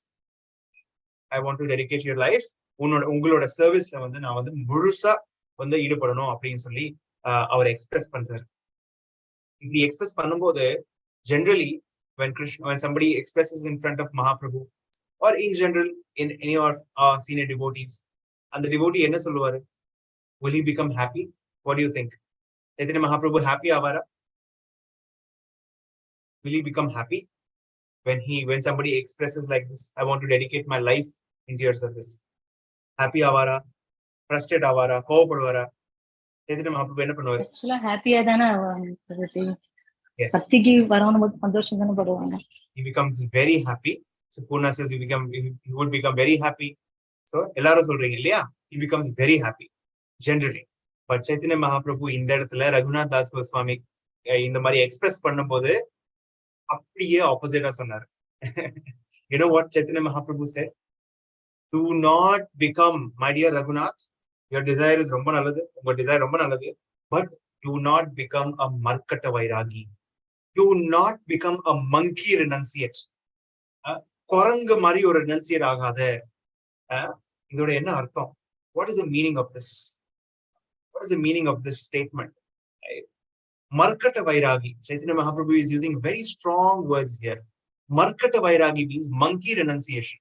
I want to dedicate your life. உங்களோட சர்வீஸ்ல வந்து நான் வந்து முழுசா வந்து ஈடுபடணும் அப்படின்னு சொல்லி அவர் எக்ஸ்பிரஸ் பண்றாரு. இப்படி எக்ஸ்பிரஸ் பண்ணும்போது generally when somebody expresses in front of Mahaprabhu or in general in any of our senior devotees, and the devotee என்ன சொல்லுவாரு? Will he become happy? What do you think? Chaitanya Mahaprabhu happy avara? Will he become happy when somebody expresses like this, I want to dedicate my life into your service? Happy avara? Frustrated avara? கோவப்படுவாரா? Chaitanya Mahaprabhu என்ன பண்ணுவாரு? ஆக்சுவலா ஹாப்பியா தானே பக்திக்கு வரவன போது சந்தோஷம் தானே படுவாங்க. He becomes very happy. So Purna says he would become very happy. So எல்லாரும் சொல்றீங்க இல்லையா? He becomes very happy generally. But Chaitanya Mahaprabhu இந்த இடத்துல ரகுநாத் தாஸ் கோஸ்வாமி இந்த மாதிரி எக்ஸ்பிரஸ் பண்ணும்போது அப்படியே ஆப்போசிட்டா சொன்னாரு. You know what Chaitanya Mahaprabhu said? Do not become, my dear Raghunath, your desire is ரொம்ப நல்லது, உங்க desire ரொம்ப நல்லது, but do not become a markata vairagi. Do not become a monkey renunciate. குரங்கு மாதிரி ஒரு renunciate ஆகாத. இதோட என்ன அர்த்தம்? What is the meaning of this? What is the meaning of this statement? Markata vairagi. Chaitanya Mahaprabhu is using very strong words here. Markata vairagi means monkey renunciation.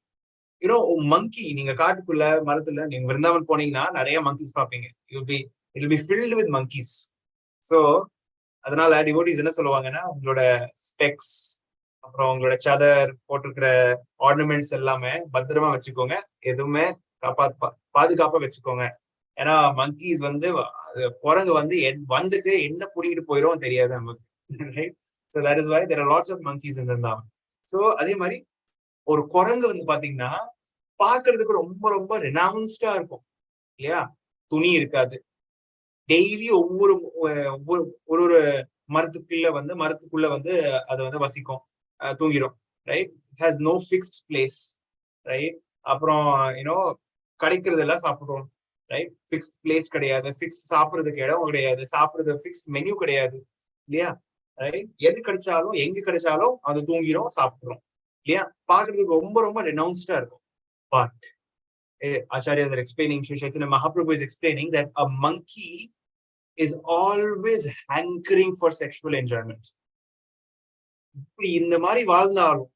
You know, monkey, நீங்க காட்டுக்குள்ள மரத்துல நீங்க விருந்தாவன் போனீங்கன்னா நிறைய monkeys பாப்பீங்க. It will be filled with monkeys. So அதனால devotees என்ன சொல்லுவாங்கன்னா, உங்களோட ஸ்பெக்ஸ், அப்புறம் உங்களோட சதர் போட்டிருக்கிற ஆர்னமெண்ட்ஸ் எல்லாமே பத்திரமா வச்சுக்கோங்க. எதுவுமே பாதுகாப்பா வச்சுக்கோங்க. ஏன்னா மங்கீஸ் வந்து குரங்கு வந்து வந்துட்டு என்ன புடிங்கிட்டு போயிரும் தெரியாது நமக்கு. Right? So that is why there are lots of monkeys in Vrindavan. So அதே மாதிரி ஒரு குரங்கு வந்து பாத்தீங்கன்னா பாக்குறதுக்கு ரொம்ப ரொம்ப ரெனவுன்ஸ்டா இருக்கும் இல்லையா? துணி இருக்காது. டெய்லி ஒவ்வொரு ஒரு ஒரு மரத்துக்குள்ள வந்து அது வந்து வசிக்கும், தூங்கிடும். Right? It has no fixed place. Right? அப்புறம் கிடைக்கிறது எல்லாம் சாப்பிடுவோம். ரைட்? ஃபிக்ஸ்ட் பிளேஸ் கிடையாது, ஃபிக்ஸ்ட் சாப்பிடுறதுக்கு இடம் கிடையாது, சாப்பிடுறது ஃபிக்ஸ்ட் மெனு கிடையாது இல்லையா? ரைட்? எது கிடைச்சாலும் எங்க கிடைச்சாலும் அது தூங்கிரும், சாப்பிடுறோம் இல்லையா? பாக்குறதுக்கு ரொம்ப ரொம்ப ரெனவுன்ஸ்டா இருக்கும். But Acharyas are explaining, Sri Chaitanya Mahaprabhu is explaining that a monkey is always hankering for sexual enjoyment. இப்படி இந்த மாதிரி வாழ்ந்தாலும்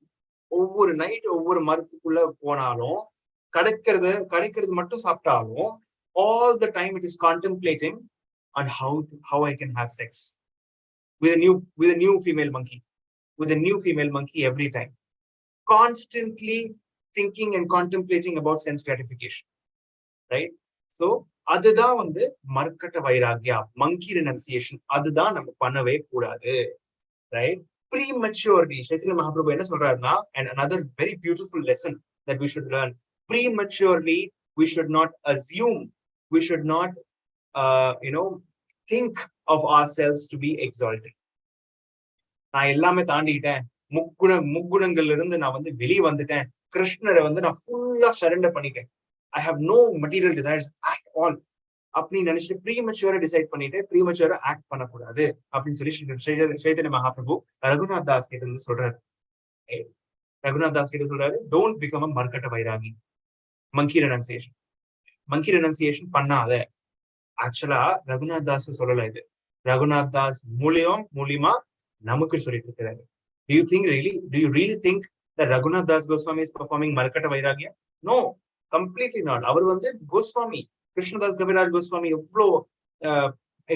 ஒவ்வொரு நைட் ஒவ்வொரு மரத்துக்குள்ள போனாலும் கிடைக்கிறது மட்டும் சாப்பிட்டாலும் all the time it is contemplating on how I can have sex with a new female monkey every time, constantly thinking and contemplating about sense gratification. Right? So அதுதான் வந்து மர்க்கட்ட வைராகியா, மங்கி ரெனன்சியேஷன். அதுதான் நம்ம பண்ணவே கூடாது. ரைட்? prematurely Chaitanya Mahaprabhu என்ன சொல்றாருன்னா, and another very beautiful lesson that we should learn, prematurely we should not assume, we should not think of ourselves to be exalted. நான் எல்லாமே தாண்டிட்டேன், முக்குணங்கள்ல இருந்து நான் வந்து வெளியே வந்துட்டேன், கிருஷ்ணரை வந்து நான் ஃபுல்லா சரண்டர் பண்ணிட்டேன், I have no material desires at all அப்படின்னு நினைச்சிட்டு ப்ரீமெச்சூரா டிசைட் பண்ணிட்டு ப்ரீமெச்சூரா ஆக்ட் பண்ணக்கூடாது அப்படின்னு சொல்லி சைதன்ய மகாபிரபு ரகுநாத் தாஸ் கிட்ட இருந்து சொல்றாரு. ரகுநாத் தாஸ் கிட்ட சொல்றாரு, டோன்ட் பிகம் அ மர்க்கட்ட வைராகி, மங்கி ரெனன்சியேஷன் பண்ணாத. ஆக்சுவலா ரகுநாத் தாஸ் சொல்லல, இது ரகுநாத் தாஸ் மூலியமா நமக்கு சொல்லிட்டு இருக்கிறாரு. Do you really think that Raghunath Das Goswami is performing Markata Vairagya? No, completely not. அவர் வந்து கோஸ்வாமி கிருஷ்ணதாஸ் கவிராஜ் கோஸ்வாமி எவ்வளோ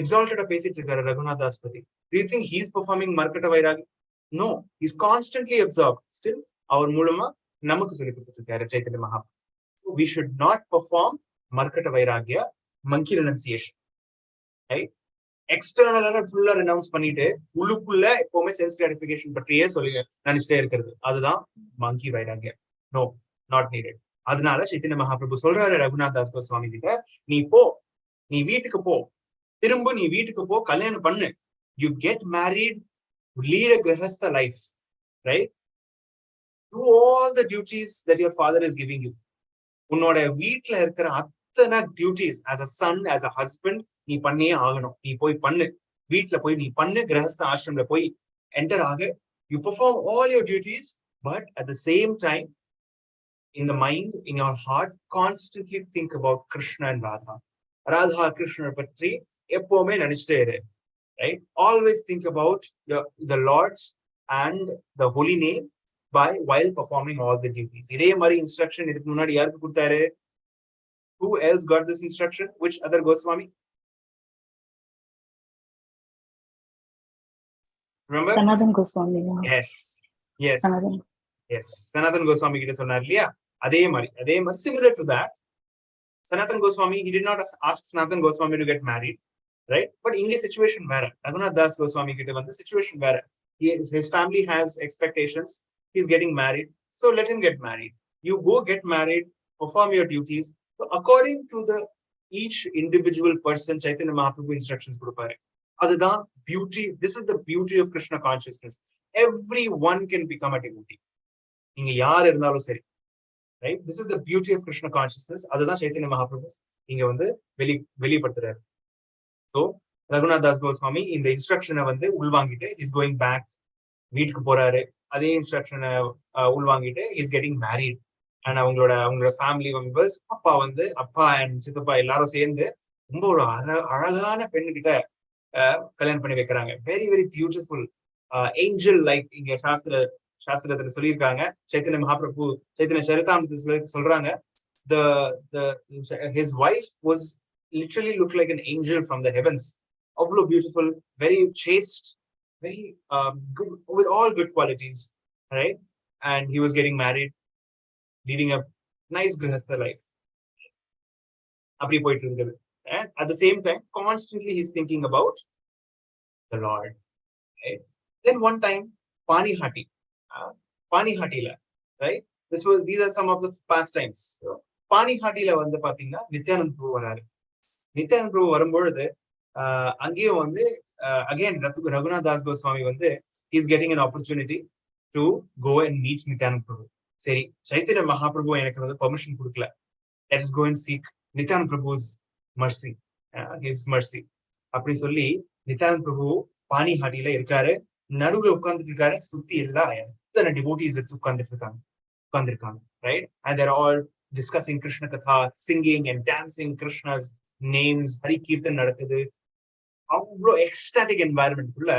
எக்ஸால்டடா பேசிட்டு இருக்காரு ரகுநாத் தாஸ் பத்தி. Do you think he is performing Markata Vairagya? No, he is constantly absorbed. Still அவர் மூலமா நமக்கு சொல்லி கொடுத்துட்டு இருக்காரு Chaitanya Mahaprabhu. So we should not perform Markata Vairagya, monkey renunciation. Right? எக்ஸ்டர்னலா ஃபுல்லா ரெனவுன்ஸ் பண்ணிட்டு உள்ளுக்குள்ள எப்பவுமே சென்ஸ் கிராட்டிஃபிகேஷன் பற்றியே சொல்லி நினைச்சிட்டே இருக்கிறது, அதுதான் மங்கி வைராகியா. No, not needed. அதனால சைத்தன்ய மகாபிரபு சொல்றாரு ரகுநாத் தாஸ் கோஸ்வாமி கிட்ட, நீ வீட்டுக்கு போ, திரும்ப நீ வீட்டுக்கு போ, கல்யாணம் பண்ணு, you get married, lead a கிரஹஸ்த life, right? Do all the duties that your father is giving you. உன்னோட வீட்டுல இருக்கிற அத்தனை duties as a son, as a husband நீ பண்ணியே ஆகணும். நீ போய் பண்ணு, வீட்டுல போய் நீ பண்ணு, கிரகஸ்த ஆசிரமத்துல போய் என்டர் ஆக. You perform all your duties, but at the same time in the mind, in your heart, constantly think about Krishna and Radha Krishna பற்றி எப்பவுமே நினைச்சிட்டே இரு. Right? Always think about the Lord's and the holy name while performing all the duties. இதே மாதிரி instruction இதுக்கு முன்னாடி யாருக்கு கொடுத்தாரு? Who else got this instruction? Which other Goswami? Remember? Sanatan Goswami. Yes. Sanatan Goswami கிட்ட சொன்னார் இல்லையா? அதே மாதிரி similar to that, Sanatan Goswami, he did not ask Sanatan Goswami to get married, right? But in a situation where Raghunath Das Goswami கிட்ட வந்து situation where his family has expectations, he's getting married, so let him get married. You go get married, perform your duties. So according to each individual person, Chaitanya Mahaprabhu instructions கொடுப்பாரு. அதுதான் beauty. This is the beauty of Krishna consciousness. Everyone can become a devotee. நீங்க யார் இருந்தாலும் சரி. Right? This is the beauty of Krishna consciousness. அதுதான் Chaitanya Mahaprabhu இங்க வந்து வெளிப்படுத்துறாரு. So Raghunath Das Goswami இந்த இன்ஸ்ட்ரக்ஷனை வந்து உள்வாங்கிட்டு இஸ் கோயிங் பேக், வீட்டுக்கு போறாரு. அதே இன்ஸ்ட்ரக்ஷனை உள்வாங்கிட்டு இஸ் கெட்டிங் மேரிட். அண்ட் அவங்களோட ஃபேமிலி மெம்பர்ஸ், அப்பா அண்ட் சித்தப்பா எல்லாரும் சேர்ந்து ரொம்ப ஒரு அழகான பெண்ணு கிட்ட கல்யாணம் பண்ணி வைக்கிறாங்க. Very very beautiful angel like. இங்க சாஸ்திரத்துல சொல்லியிருக்காங்க, சைத்தன்ய மகாபிரபு சைத்தன்ய சரிதாமிரத்துல சொல்றாங்க, his wife was literally looked like an angel from the heavens. அவ்வளவு beautiful, very chaste, very good, with all good qualities. right? And he was getting married, leading a nice grihastha life. And at the same time, constantly he's thinking about the Lord. Right? Then one time, Panihati, right? These are some of the pastimes. So, Panihatiல வந்து பாத்தீங்கன்னா நித்யானந்த் பிரபு வராரு. நித்யானந்த் பிரபு வரும்பொழுது அங்கேயும் வந்து again Raghunath Das Goswami வந்து is getting an opportunity to go and meet Nityanand Prabhu. சரி, சைத்தன்ய மகாபிரபு எனக்கு வந்து பெர்மிஷன் கொடுக்கல. Let's go and seek Nityanand பிரபு's mercy, his mercy. அப்படி சொல்லி நித்யானந்த் பிரபு பானிஹாட்டில இருக்காரு. நடுவுல உட்கார்ந்துட்டு இருக்காரு. சுத்தி எல்லாம் எத்தனை டிவோட்டிஸ் எடுத்து உட்கார்ந்துருக்காங்க, right? And they're all discussing Krishna Katha, singing and dancing Krishna's names. Hari Kirtan நடக்குது. அவ்வளோ எக்ஸ்டாட்டிக் என்வாயர்மெண்ட் குள்ள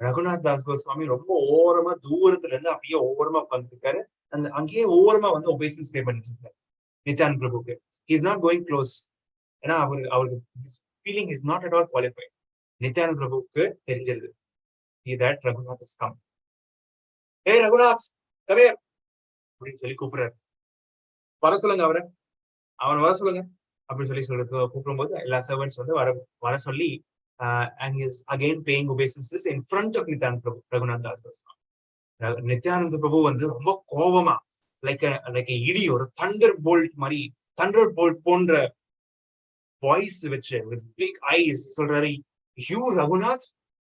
ரகுநாத் தாஸ் கோஸ்வாமி ரொம்ப ஓரமா தூரத்துல இருந்து அப்படியே ஓரமா உட்கார்ந்துருக்காரு. அந்த அங்கேயே ஓரமா வந்து ஒபேசன்ஸ் பே பண்ணிட்டு இருக்காரு Nityanand பிரபுக்கு. He is not going close. ஏன்னா அவருக்கு feeling is not at all qualified. Nityanand பிரபுக்கு தெரிஞ்சது that Raghunath has come. Hey Raghunath, come here அப்படின்னு சொல்லி கூப்பிடுறாரு. வர சொல்லுங்க அவன் வர சொல்லுங்க அப்படின்னு சொல்லி கூப்பிடும் போது எல்லா சர்வன்ட்ஸ் வந்து வர சொல்லி and he is again paying obeisances in front of Nityananda Prabhu, Raghunath Das Goswami. Nityananda பிரபு வந்து ரொம்ப கோபமா லைக் இடி, ஒரு தண்டர் போல்ட் மாதிரி, தண்டர் போல்ட் போன்ற வாய்ஸ் வச்சு with big eyes சொல்றாரு, you Raghunath,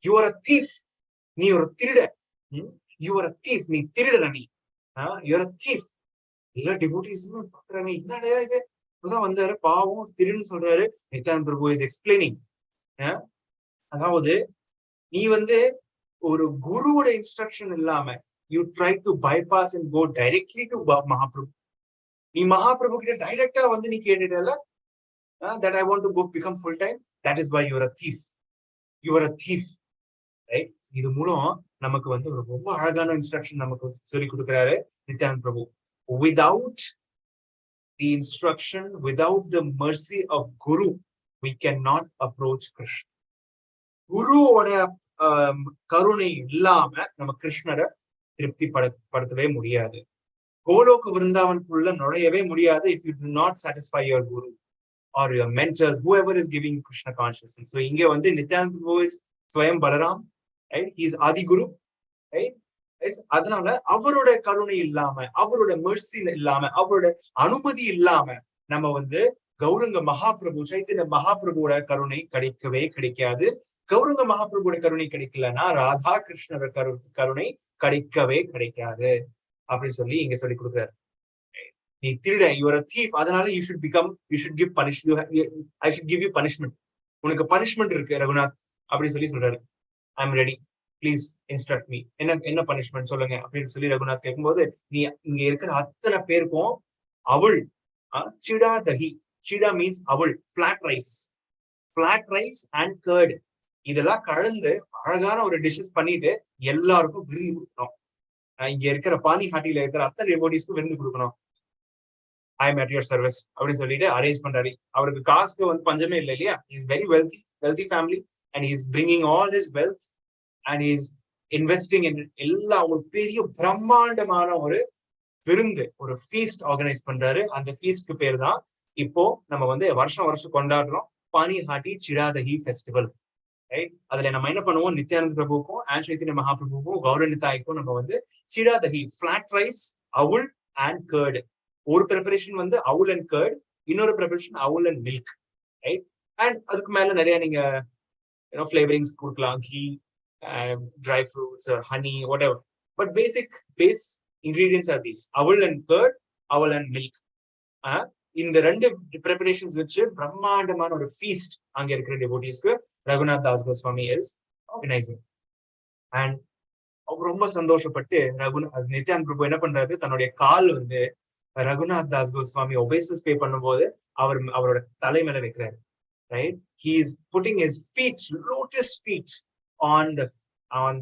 you are a thief. நீ ஒரு திருட. you are a thief. நீ திருடற. நீ you are a thief. எல்லா டிவோட்டிஸ் பாக்குறாங்க, என்னடா இது, இப்பதான் வந்தாரு பாவம் திருடுன்னு சொல்றாரு. நித்யானந்த பிரபு இஸ் எக்ஸ்பிளைனிங். அதாவது நீ வந்து ஒரு குருவோட இன்ஸ்ட்ரக்ஷன் இல்லாம you try to bypass and go directly to Mahaprabhu. நீ மகாபிரபு கிட்ட டைரக்டா வந்து நீ கேட்டுட்டல that I want to go become full time. That is why you are a thief. You are a thief, right? இது மூலம் நமக்கு வந்து ஒரு ரொம்ப அழகான இன்ஸ்ட்ரக்ஷன் நமக்கு சொல்லி கொடுக்கிறாரு நித்யானந்த பிரபு. Without the instruction, without the mercy of Guru, we cannot approach Krishna. குருவோட கருணை இல்லாம நம்ம கிருஷ்ணரை திருப்தி படுத்தவே முடியாது. கோலோக விருந்தாவனுக்குள்ள நுழையவே முடியாது if you do not satisfy your guru or your mentors, whoever is giving Krishna consciousness. So இங்க வந்து நித்யானந்த பிரபு is Swayam Balram, right? He is Aadhi Guru, right? அதனால அவரோட கருணை இல்லாம, அவரோட மெர்சி இல்லாம, அவரோட அனுமதி இல்லாம நம்ம வந்து கௌரங்க மகாபிரபு, சைத்தன்ய மகாபிரபுவோட கருணை கிடைக்காது. கௌரங்க மகாபிரபுவோட கருணை கிடைக்கலன்னா ராதா கிருஷ்ணர கருணை கிடைக்காது அப்படின்னு சொல்லி இங்க சொல்லி கொடுக்குறாரு. நீ திருட, you are a thief. அதனால you should give I should give you punishment. உனக்கு பனிஷ்மெண்ட் இருக்கு ரகுநாத் அப்படின்னு சொல்றாரு. I am ready, please instruct me. என்ன பனிஷ்மெண்ட் சொல்லுங்க அப்படின்னு சொல்லி ரகுநாத் கேட்கும்போது, நீ இங்க இருக்கிற அத்தனை பேருக்கும் அவள் சிடா தஹி, சிடா மீன்ஸ் அவள், flat rice and curd, இதெல்லாம் கலந்து அழகான ஒரு டிஷ்ஷஸ் பண்ணிட்டு எல்லாருக்கும் விருந்து கொடுக்கணும். இங்க இருக்கிற பானிஹாட்டில இருக்கிற அத்தனை டிவோட்டிஸ்க்கும் விருந்து கொடுக்கணும். I am at your service அப்படின்னு சொல்லிட்டு அரேஞ்ச் பண்றாரு. அவருக்கு காசுக்கு வந்து பஞ்சமே இல்லை இல்லையா? Is very wealthy family and is bringing all his wealth and is investing in எல்லா ஒரு பெரிய பிரம்மாண்டமான ஒரு விருந்து, ஒரு ஃபீஸ்ட் ஆர்கனைஸ் பண்றாரு. அந்த ஃபீஸ்ட்க்கு பேர் தான் இப்போ நம்ம வந்து வருஷம் கொண்டாடுறோம் பானிஹாட்டி சிடாதஹி ஃபெஸ்டிவல், ரைட்? அதுல நம்ம என்ன பண்ணுவோம், நித்யானந்த பிரபுக்கும் அண்ட் சைத்தன்ய மகாபிரபுக்கும் கௌரநிதாய்க்கும் நம்ம வந்து சிடாதஹி, ஃபிளாட் ரைஸ், அவுல் அண்ட் கர்டு. ஒரு ப்ரிப்பரேஷன் வந்து அவுல் அண்ட் கர்ட், இன்னொரு ப்ரிப்பரேஷன் அவுல் அண்ட் மில்க், ரைட்? அண்ட் அதுக்கு மேல நிறைய நீங்க ஃபிளேவரிங்ஸ் கொடுக்கலாம், ghee, dry fruits, honey, whatever. But base ingredients are these: அவுல் அண்ட் கர்ட், அவுல் அண்ட் மில்க். இந்த ரெண்டு ப்ரிப்பரேஷன்ஸ் வச்சு பிரம்மாண்டமான ஒரு ஃபீஸ்ட் அங்க இருக்கிற டிவோட்டிஸ்க்கு Raghunath Das Goswami is organising. And அவர் ரொம்ப சந்தோஷப்பட்டு நித்யானந்த பிரபு என்ன பண்றாரு, தன்னுடைய கால் வந்து ரகுநாத் தாஸ் கோஸ்வாமி ஒபேசஸ் பே பண்ணும்போது அவரோட தலை மேல வைக்கிறாரு, right? He is putting his feet, lotus feet on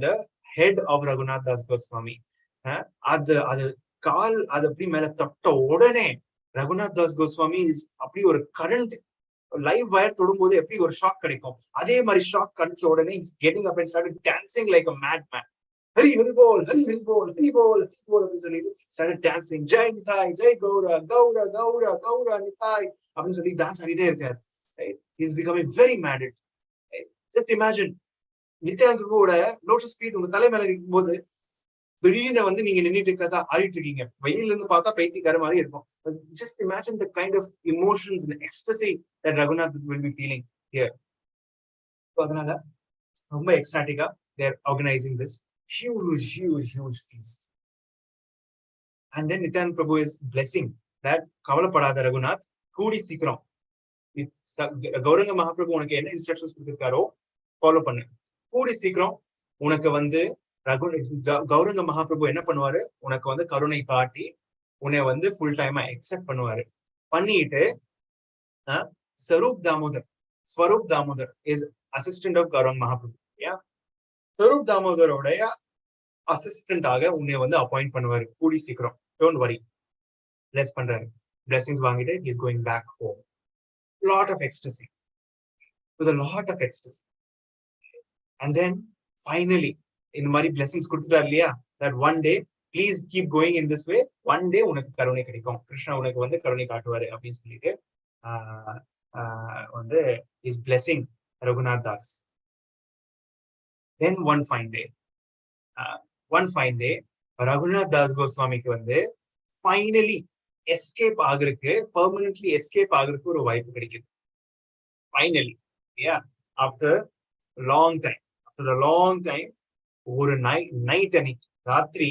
the head of Raghunath Das Goswami. அது கால் அது அப்படி மேல தொட்ட உடனே ரகுநாத் தாஸ் கோஸ்வாமி அப்படி ஒரு கரண்ட் லைவ் வயர் தொடும்போது எப்படி ஒரு ஷாக் கிடைக்கும், அதே மாதிரி ஷாக் கிடைச்ச உடனே getting up and start dancing like a madman. Hari Hari போல், ஹரி ஹரி போல், ஹரி போல், ஹரி போல் அப்படின்னு சொல்லிட்டு started dancing. ஜெய் நிதாய், ஜெய் கௌரா, கௌரா கௌரா கௌரா நிதாய் அப்படின்னு சொல்லி டான்ஸ் ஆடிட்டே இருக்காரு. He's becoming very mad. Just imagine, Nityananda பிரபுவோட லோட்டஸ் ஃபீட் உங்க தலை மேல இருக்கும் போது திடீர்னு வந்து நீங்க நின்றுட்டு இருக்கதா ஆடிட்டு இருக்கீங்க. வெயில இருந்து பார்த்தா பைத்தியக்கார மாதிரி இருக்கும். Just imagine the kind of emotions and ecstasy that Raghunath will be feeling here. So அதனால ரொம்ப எக்ஸ்டாட்டிக்கா they are organizing this huge feast. And then Nityananda Prabhu is blessing that கவலைப்படாத ரகுநாத், கூடி சீக்கிரம் கௌரங்க மகாபிரபு உனக்கு என்ன இன்ஸ்ட்ரக்ஷன்ஸ் கொடுத்திருக்காரோ ஃபாலோ பண்ணு. கூடி சீக்கிரம் உனக்கு வந்து கௌரங்க மகாபிரபு என்ன பண்ணுவாரு, உனக்கு வந்து கருணை காட்டி உன்னை வந்து ஃபுல் டைமா எக்ஸெப்ட் பண்ணுவாரு. பண்ணிட்டு Swarup Damodar is assistant of Gauranga Mahaprabhu. Swarup தாமோதரோடைய அசிஸ்டன்டாக உன்னை வந்து அப்பாயிண்ட் பண்ணுவாரு கூடி சீக்கிரம். Don't worry. பிளஸ் பண்றாரு. பிளெஸிங்ஸ் வாங்கிட்டு he is going back home. Lot of ecstasy. With a lot of ecstasy. And then finally இந்த மாதிரி பிளெஸிங்ஸ் கொடுத்துட்டாரு இல்லையா, that one day please keep going in this way, one day உனக்கு கருணை கிடைக்கும், கிருஷ்ணா உனக்கு வந்து கருணை காட்டுவாரு அப்படின்னு சொல்லிட்டு வந்து is blessing Raghunath Das. Then one fine day Raghunath Das கோஸ்வாமிக்கு வந்து ஃபைனலி எஸ்கேப் ஆகுறதுக்கு, பெர்மனன்ட்லி எஸ்கேப் ஆகுறதுக்கு ஒரு வாய்ப்பு கிடைக்குது. ஃபைனலி ஆஃப்டர் லாங் டைம் ஒரு நைட் அன்னைக்கு ராத்திரி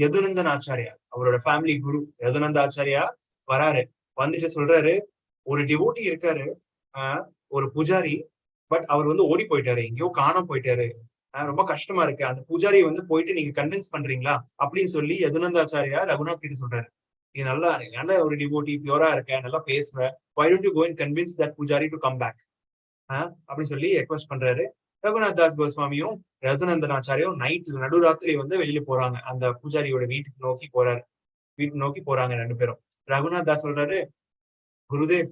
யதுநந்தன் ஆச்சாரியா, அவரோட ஃபேமிலி குரு யதுநந்த ஆச்சாரியா வராரு. வந்துட்டு சொல்றாரு, ஒரு டிவோட்டி இருக்காரு, ஒரு பூஜாரி, பட் அவர் வந்து ஓடி போயிட்டாரு, எங்கேயோ காணாம போயிட்டாரு, ரொம்ப கஷ்டமா இருக்கு, அந்த பூஜாரியை வந்து போயிட்டு நீங்க கன்வின்ஸ் பண்றீங்களா அப்படின்னு சொல்லி யதுநந்தாச்சாரியா ரகுநாத் கிட்ட சொல்றாரு. நீ நல்ல ஒரு டிவோட்டி, பியூரா இருக்க, நல்லா பேசுவ, why don't you go and convince that pujari to come back அப்படின்னு சொல்லி ரெக்வெஸ்ட் பண்றாரு. ரகுநாத் தாஸ் கோஸ்வாமியும் யதுநந்தன் ஆச்சாரியும் நடுராத்திரி வந்து வெளியில போறாங்க, அந்த பூஜாரியோட வீட்டுக்கு நோக்கி போறாங்க ரெண்டு பேரும். ரகுநாத் தாஸ் சொல்றாரு, குருதேவ்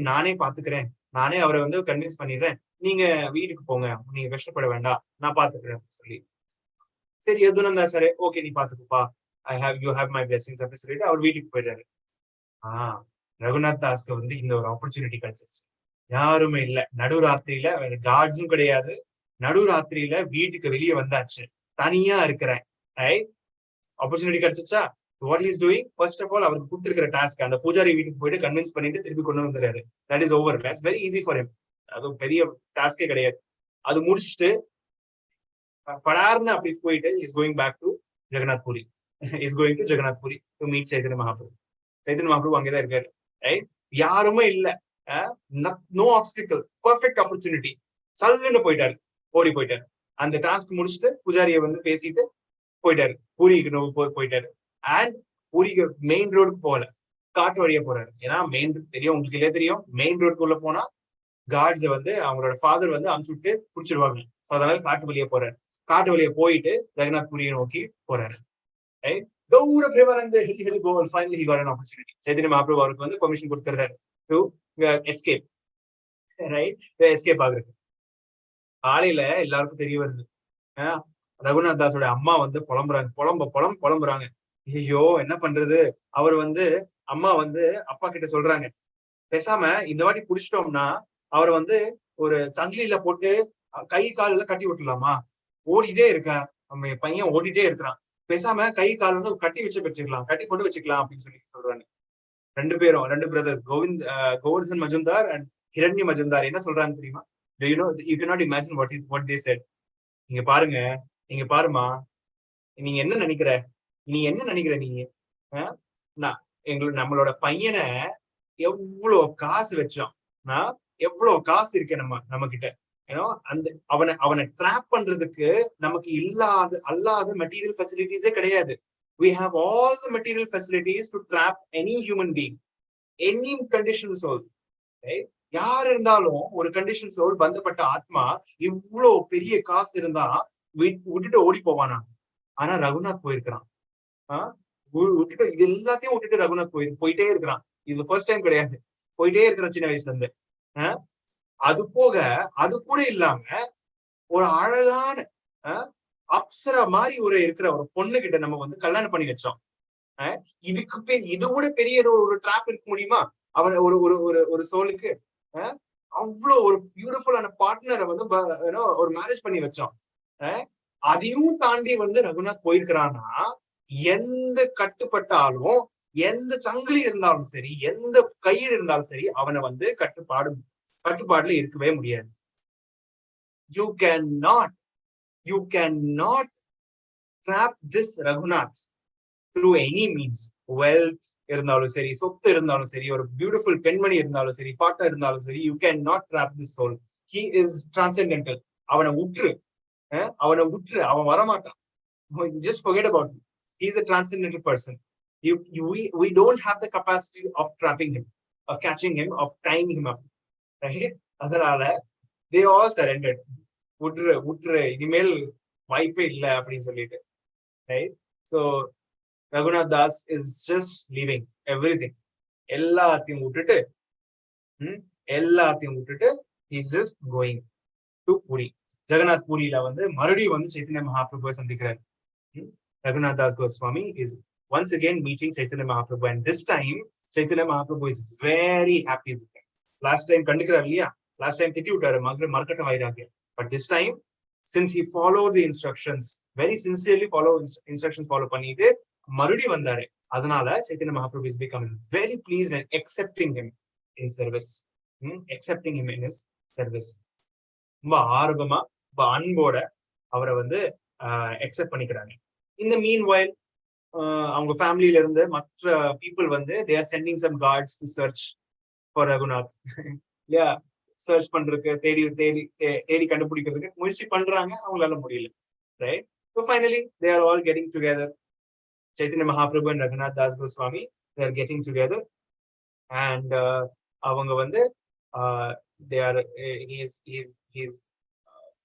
நானே பாத்துக்கிறேன், நானே அவரை வந்து கன்வின்ஸ் பண்ணிடுறேன், நீங்க வீட்டுக்கு போங்க, நீங்க கஷ்டப்பட வேண்டாம், நான் பாத்துக்கிறேன் சொல்லி. சரி யதுநந்தாச்சாரிய, ஓகே நீ பாத்துக்குப்பா, you have my blessings அப்படின்னு சொல்லிட்டு அவர் வீட்டுக்கு போயிடுறாரு. ரகுநாத் தாஸ்க்கு வந்து இந்த ஒரு ஆப்பர்ச்சுனிட்டி கிடைச்சிருச்சு. யாருமே இல்ல, நடுராத்திரியில வேற கார்ட்ஸும் கிடையாது, நடுராத்திரியில வீட்டுக்கு வெளியே வந்தாச்சு, தனியா இருக்கிறேன். ஆப்பர்ச்சுனிட்டி கிடைச்சிச்சா? What is doing, first of all அவருக்கு கொடுத்திருக்கிற டாஸ்க் அந்த பூஜாரி வீட்டுக்கு போயிட்டு கன்வின்ஸ் பண்ணிட்டு திருப்பி கொண்டு வந்துறாரு. That is over. That's very easy for him. அது பெரிய டாஸ்கே கிடையாது. அது முடிச்சுட்டு படார்னு அப்படி போயிட்டு is going back to Jagannath Puri. Is going to Jagannath Puri to meet Chaitanya Mahaprabhu. Chaitanya Mahaprabhu அங்கேதான் இருக்காரு. ரைட், யாருமே இல்ல, நோ ஆப்ஸ்டிக்கல், பெர்ஃபெக்ட் ஆப்பர்ச்சுனிட்டி. சல்லுன்னு போயிட்டாரு, ஓடி போயிட்டாரு. அந்த டாஸ்க் முடிச்சுட்டு பூஜாரியை வந்து பேசிட்டு போயிட்டாரு, பூரிக்கு போயிட்டாரு. அண்ட் பூரிக்கு மெயின் ரோடுக்கு போகல, காட்டு வழியா போறாரு. ஏன்னா மெயின் தெரியும், உங்களுக்கு இல்லையே தெரியும், மெயின் ரோடுக்குள்ள போனா கார்ட்ஸ் வந்து அவங்களோட ஃபாதர் வந்து அமுச்சு விட்டு பிடிச்சிருவாங்க. அதனால காட்டு வழியா போறாரு. காட்டு வழியா போயிட்டு ஜெகநாத் பூரியை நோக்கி போறாரு. கௌர பிரேமானந்த ஹரி ஹரி கோல். Finally he got an opportunity. Chaitanya Mahaprabhu அவருக்கு வந்து பெர்மிஷன் கொடுத்துறாரு டு எஸ்கேப். ரைட், எஸ்கேப் ஆகுறது. காலையில எல்லாருக்கும் தெரிய வருது, ரகுநாத் தாஸோட அம்மா வந்து புலம்புறாங்க. ஐயோ என்ன பண்றது, அவர் வந்து அம்மா வந்து அப்பா கிட்ட சொல்றாங்க, பேசாம இந்த வாட்டி புடிச்சிட்டோம்னா அவர் வந்து ஒரு சங்கிலியில போட்டு கை கால கட்டி விட்டுலாமா, ஓடிட்டே இருக்கா, நம்ம பையன் ஓடிட்டே இருக்கிறான், பேசாம கை கால் வந்து கட்டி போட்டு வச்சுக்கலாம் அப்படின்னு சொல்லி சொல்றாங்க. ரெண்டு பிரதர்ஸ், கோவர்தன் மஜும்தார் அண்ட் ஹிரண்ய மஜும்தார் என்ன சொல்றாங்க தெரியுமா? You cannot imagine what they said. நீங்க பாருமா, நீங்க என்ன நினைக்கிற, நீங்க நம்மளோட பையனை எவ்வளவு காசு வச்சோம், எவ்வளவு காசு இருக்கு நம்ம கிட்ட, அந்த அவனை ட்ராப் பண்றதுக்கு நமக்கு அல்லாத மெட்டீரியல் ஃபெசிலிட்டிஸே கிடையாது. We have all the material facilities to trap any human being, any conditioned soul. Right? யார் இருந்தாலும் ஒரு கண்டிஷன் சோல், பந்தப்பட்ட ஆத்மா, இவ்வளவு பெரிய காசு இருந்தா விட்டுட்டு ஓடி போவானா? ஆனா ரகுநாத் போயிருக்கிறான். விட்டுட்டு இது எல்லாத்தையும் விட்டுட்டு ரகுநாத் போயிட்டே இருக்கிறான். இது ஃபர்ஸ்ட் டைம் கிடையாது, போயிட்டே இருக்கிறான் சின்ன வயசுல இருந்து. அது கூட இல்லாம ஒரு அழகான அப்சரா மாதிரி ஒரு இருக்கிற ஒரு பொண்ணு கிட்ட நம்ம வந்து கல்யாணம் பண்ணி வச்சோம். இதுக்கு இது கூட பெரிய ஒரு டிராப் இருக்க முடியுமா அவன் ஒரு ஒரு ஒரு ஒரு சோலுக்கு? அவ்வளவு ஒரு பியூட்டிஃபுல்லான பார்ட்னரை வந்து ஒரு மேரேஜ் பண்ணி வச்சோம். அதையும் தாண்டி வந்து ரகுநாத் போயிருக்கிறான்னா எந்த கட்டுப்பட்டாலும், எந்த சங்கிலி இருந்தாலும் சரி, எந்த கயிறு இருந்தாலும் சரி, அவனை வந்து கட்டுப்பாடுல இருக்கவே முடியாது. You can not trap this Raghunath through any means. Wealth இருந்தாலும் சரி, சொத்து இருந்தாலும் சரி, ஒரு பியூட்டிஃபுல் பெண்மணி இருந்தாலும் சரி, பார்ட்னர் இருந்தாலும் சரி, you can not trap this soul. He is transcendental. அவனை விட்டுரு, அவன் வரமாட்டான். Just forget about him. He is a transcendental person. We don't have the capacity of trapping him, of catching him, of tying him up. Right? அதனால they all surrendered. விட்டுரு இனிமேல் வாய்ப்பே இல்லை அப்படின்னு சொல்லிட்டு. Right? So Raghunath Das is just leaving everything. எல்லாத்தையும் விட்டுட்டு he's just going to Puri. Jagannath Puriயில வந்து மறுபடியும் வந்து சைத்தன்ய மகாபிரபுவை சந்திக்கிறார். Raghunath Das Goswami is once again meeting Chaitanya Mahaprabhu, and this time Chaitanya Mahaprabhu is very happy with him. Last time கண்டுக்கிறார் இல்லையா? Last time திட்டி விட்டாரு மர்க்கட்ட வைராகியம். But this time, since he followed the instructions, very sincerely follow பண்ணிட்டு மறுபடியும் வந்தாரு. அதனால Chaitanya Mahaprabhu is becoming very pleased and accepting him in service. ரொம்ப ஆர்வமா, ரொம்ப அன்போட அவரை வந்து அக்செப்ட் பண்ணிக்கிறாங்க. In the meanwhile, அவங்க ஃபேமிலியில இருந்து மற்ற பீப்புள் வந்து they are sending some guards to search for Raghunath. இல்லையா? சர்ச் பண்றதுக்கு, தேடி கண்டுபிடிக்கிறதுக்கு முயற்சி பண்றாங்க, அவங்களால முடியல. Right? So finally they are all getting together. Chaitanya Mahaprabhu and Raghunath Das Goswami, they are getting together, and அவங்க வந்து he's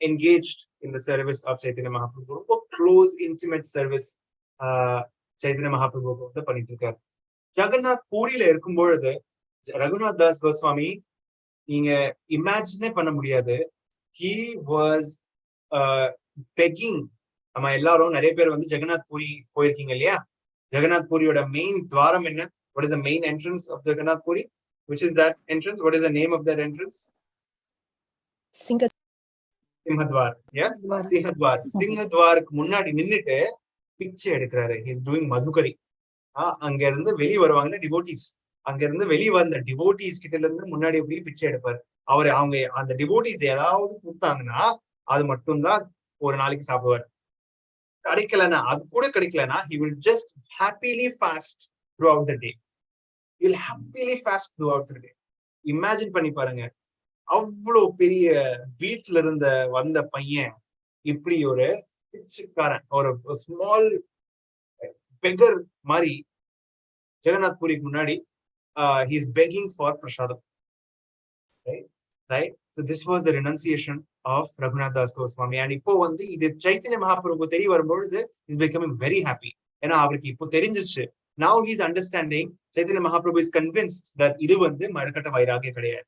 engaged in the service of Chaitanya Mahaprabhu. ரொம்ப close intimate service Chaitanya Mahaprabhu வந்து பண்ணிட்டு இருக்காரு. ஜெகநாத் பூரியில இருக்கும் பொழுது ரகுநாத் தாஸ் கோஸ்வாமி நீங்க இமேஜினே பண்ண முடியாது. he was begging. நம்ம எல்லாரும் நிறைய பேர் வந்து ஜெகநாத் பூரி போயிருக்கீங்க இல்லையா? ஜெகநாத் பூரியோட மெயின் துவாரம் என்ன? What is the main entrance of Jagannath Puri? Which is that entrance? What is the name of that entrance? Singhadwar. Yes, Singhadwar. Singhadwarக்கு முன்னாடி நின்னுட்டு பிச்சை எடுக்கிறாரு. he is doing madhukari. அங்க இருந்து வெளியே வருவாங்க டிவோட்டிஸ். அங்க இருந்து வெளியே வந்த டிவோட்டிஸ் கிட்ட இருந்து முன்னாடி போய் பிச்சை எடுப்பாரு. அவங்க அந்த டிவோட்டிஸ் ஏதாவது கொடுத்தாங்கன்னா அது மட்டும்தான் ஒரு நாளைக்கு சாப்பிடுவார். அது கூட கிடைக்கலன்னா he will just happily fast throughout the day. He'll happily fast throughout the day. Imagine பண்ணி பாருங்க, அவ்வளவு பெரிய வீட்டுல வந்த பையன் இப்படி ஒரு பிச்சைக்காரன், ஒரு ஸ்மால் பெகர் மாதிரி ஜெகநாத் பூரிக்கு முன்னாடி he is begging for prasadam. Right? So this was the renunciation of Raghunath Das Goswami. And இப்போ வந்து இது சைத்தன்ய மகாபிரபு தெரிய வரும்பொழுது is becoming very happy. ஏன்னா அவருக்கு இப்போ தெரிஞ்சிருச்சு. Now he is understanding. Chaitanya Mahaprabhu is convinced that இது வந்து மரக்கட்ட வைராகியம் கிடையாது.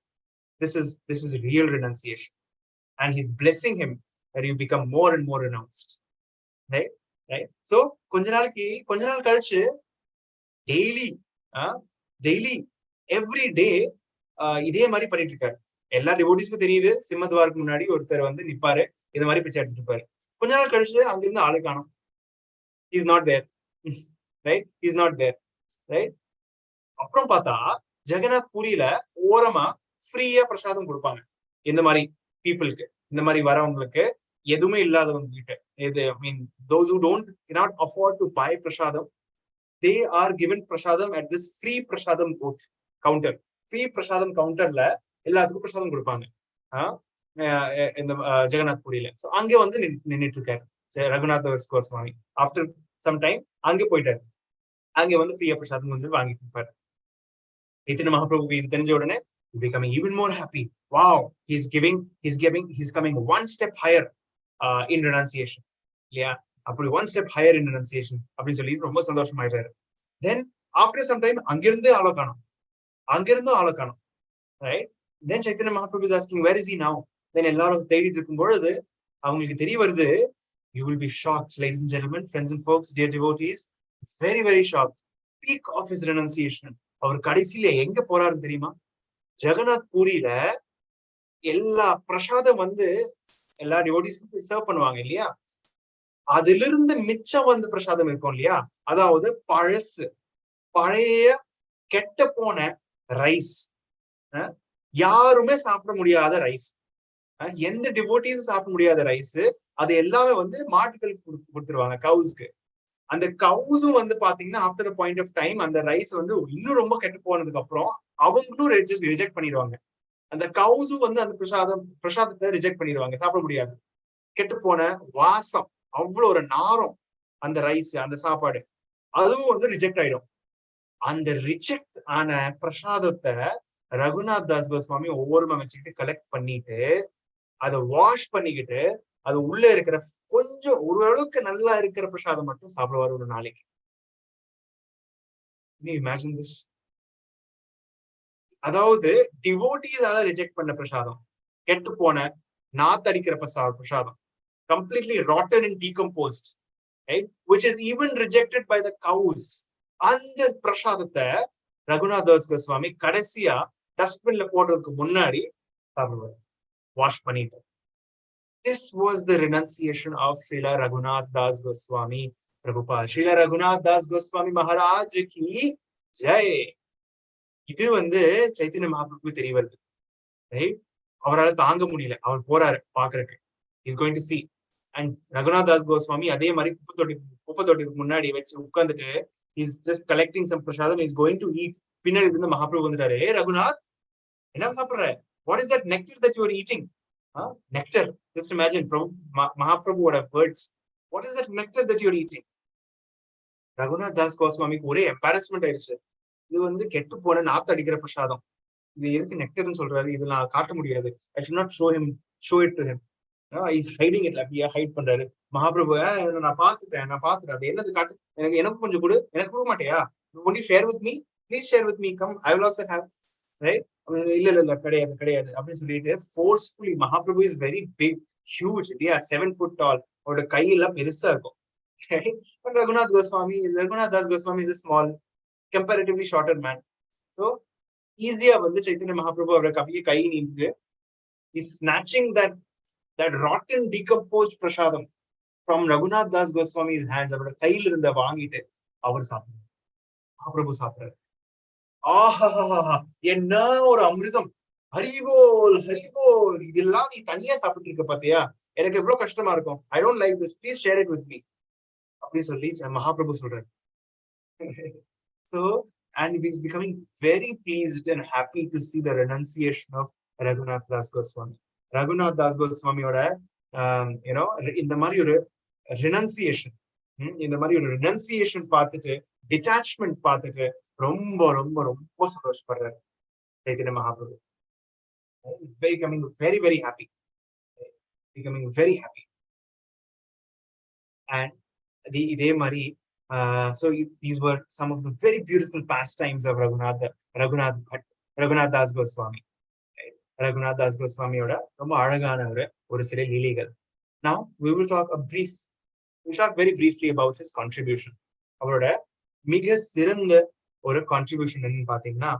This is real renunciation. And he's blessing him that you become more and more renounced. Right? So கொஞ்ச நாள் கழிச்சு டெய்லி எவ்ரி டே இதே மாதிரி பண்ணிட்டு இருக்காரு. எல்லா டிவோட்டிஸ்க்கும் தெரியுது, சிம்மத்வாருக்கு முன்னாடி ஒருத்தர் வந்து நிப்பாரு, இந்த மாதிரி பிச்சை எடுத்துட்டு இருப்பாரு. கொஞ்ச நாள் கழிச்சு அங்கிருந்து ஆளு காணும். He's not there. Right? He's not there. Right? அப்புறம் பார்த்தா ஜெகநாத் பூரியில ஓரமா ஃப்ரீயா பிரசாதம் கொடுப்பாங்க. இந்த மாதிரி பீப்புளுக்கு, இந்த மாதிரி வரவங்களுக்கு, எதுவுமே இல்லாதவங்க கிட்ட. I mean, those who cannot afford to buy prasadam, they are given prasadam at this free prasadam booth counter. Free prasadam counterல எல்லாத்துக்கும் பிரசாதம் கொடுப்பாங்க இந்த ஜெகநாத் பூரியில. சோ அங்க வந்து நின்னுட்டு இருக்காரு Raghunath Das Goswami. After some time அங்க போயிட்டாரு. அங்க வந்து ஃப்ரீயா பிரசாதம் வந்து வாங்கிட்டு இருப்பாரு. சைத்தன்ய மகாபிரபுக்கு இது தெரிஞ்ச உடனே becoming even more happy. Wow, he's coming one step higher in renunciation. Yeah, அப்படி one step higher in renunciation அப்படின்னு சொல்லி ரொம்ப சந்தோஷமாயிட்டாரு. Then after some time அங்கிருந்து ஆள காணோம். Right? Then Chaitanya Mahaprabhu is asking, where is he now? Then எல்லாரும் தேடிட்டு இருக்கும் பொழுது அவங்களுக்கு தெரிய வருது, You will be shocked, ladies and gentlemen, friends and folks, dear devotees, very, very shocked. Peak of his renunciation. அவர் கடைசியில எங்க போறாரு தெரியுமா? ஜெகநாத் பூரியில எல்லா பிரசாதம் வந்து எல்லா டிவோட்டிஸ்க்கும் சர்வ் பண்ணுவாங்க இல்லையா? அதுல இருந்து மிச்சம் வந்து பிரசாதம் இருக்கும் இல்லையா? அதாவது பழைய கெட்ட போன ரைஸ், யாருமே சாப்பிட முடியாத ரைஸ், எந்த டிவோட்டிஸும் சாப்பிட முடியாத ரைஸ், அது எல்லாமே வந்து மாட்டுகளுக்கு கொடுத்துருவாங்க, கவுஸ்க்கு. அந்த கவுஸும் வந்து பாத்தீங்கன்னா after a point of time அந்த ரைஸ் வந்து இன்னும் ரொம்ப கெட்டு போனதுக்கு அப்புறம் அவங்களும் ரிஜெக்ட் பண்ணிடுவாங்க. அந்த கவுஸும் வந்து அந்த பிரசாதத்தை ரிஜெக்ட் பண்ணிடுவாங்க, சாப்பிட முடியாது. கெட்டு போன வாசம், அவ்வளவு ஒரு நாரம் அந்த ரைஸ், அந்த சாப்பாடு, அதுவும் வந்து ரிஜெக்ட் ஆயிடும். அந்த ரிஜெக்ட் ஆன பிரசாதத்தை ரகுநாத் தாஸ் கோஸ்வாமி ஒவ்வொருமா வச்சுக்கிட்டு கலெக்ட் பண்ணிட்டு அதை வாஷ் பண்ணிக்கிட்டு அது உள்ள இருக்கிற கொஞ்சம் ஓரளவுக்கு நல்லா இருக்கிற பிரசாதம் மட்டும் சாப்பிடுவார் ஒரு நாளைக்கு. Imagine this. அதாவது டிவோட்டிஸால ரிஜெக்ட் பண்ண பிரசாதம், கெட்டு போன நாத்தடிக்கிற பிரசாதம், completely rotten and decomposed, right, which is even rejected by the cows. அந்த பிரசாதத்தை ரகுநாத் தாஸ் கோஸ்வாமி கடைசியா டஸ்ட்பின்ல போடுறதுக்கு முன்னாடி சாப்பிடுவார், வாஷ் பண்ணிட்டு. This was the renunciation of Srila Raghunath Das Goswami Prabhupada. Srila Raghunath Das Goswami Maharaj ki jai. இது வந்து சைத்தன்ய மகாபிரபு தெரிய வருது, ரைட்? அவரால் தாங்க முடியல, அவர் போறாரு பாக்குறதுக்கு, is going to see. And Raghunath Das Goswami அதே மாதிரி குப்பை தொட்டிக்கு முன்னாடி வச்சு உட்கார்ந்துட்டு இஸ் ஜஸ்ட் கலெக்டிங் சம் பிரசாதம், இஸ் கோயிங் டு ஈட். பின்னாடி இருந்து மகாபிரபு வந்துட்டாரு, ஏ ரகுநாத், என்ன சாப்பிடுற? What is that nectar that you are eating? Nectar. Just imagine Mahaprabhu would have words. What is that nectar that you're eating? Raghunath Das Goswami ஒரே embarrassment ஆயிடுச்சு. இது வந்து கெட்டு போன நாத்து அடிக்கிற பிரசாதம், இது எதுக்கு நெக்டர்னு சொல்றாரு? இது நான் காட்ட முடியாது. I should not show it to him. He's hiding it. அப்படியே ஹைட் பண்றாரு. மகாபிரபு, நான் பாத்துட்டேன், அது என்னது காட்டு, எனக்கு கொஞ்சம் கொடு. எனக்கு கொடுக்க மாட்டியா? only share with me, please share with me, come, I will also have, right? இல்ல கிடையாது அப்படின்னு சொல்லிட்டு forcefully. Mahaprabhu is very big, huge இல்லையா, 7 foot tall. அவரோட கையெல்லாம் பெருசா இருக்கும். Raghunath Das Goswami is a small, comparatively shorter man. So ஈஸியா வந்து சைத்தன்ய மகாபிரபு அவரை கை நீட்டு is snatching that rotten decomposed பிரசாதம் from ரகுநாத் தாஸ் கோஸ்வாமி's hands. அவரோட கையில இருந்த வாங்கிட்டு அவர் சாப்பிடுறாரு, மகாபிரபு சாப்பிடுறாரு. ஆஹா, என்ன ஒரு அமிர்தம்! ஹரிபோல் ஹரிபோல், இதெல்லாம் நீ தனியா சாப்பிட்டு இருக்க பாத்தியா, எனக்கு எவ்வளவு கஷ்டமா இருக்கும். I don't like this, please share it with me அப்படி சொல்லி மகாபிரபு சொல்றாரு. So, and he is becoming very pleased and happy to see the renunciation of Raghunath Das Goswami. Raghunath Das Goswamiயோட இந்த மாதிரி ஒரு renunciation, இந்த மாதிரி ஒரு renunciation பார்த்துட்டு, detachment பார்த்துட்டு ரொம்ப ரொம்ப ரொம்ப சந்தோஷப்படுறாரு Chaitanya Mahaprabhu. becoming very very happy. And இதே மாதிரி so these were some of the very beautiful pastimes of Raghunath Das Goswami. Raghunath Das Goswamiயோட ரொம்ப அழகான ஒரு சில லீலைகள். Now we will talk very briefly about his contribution. அவரோட மிக சிறந்த ஒரு கான்ட்ரிபியூஷன் என்னன்னு பாத்தீங்கன்னா,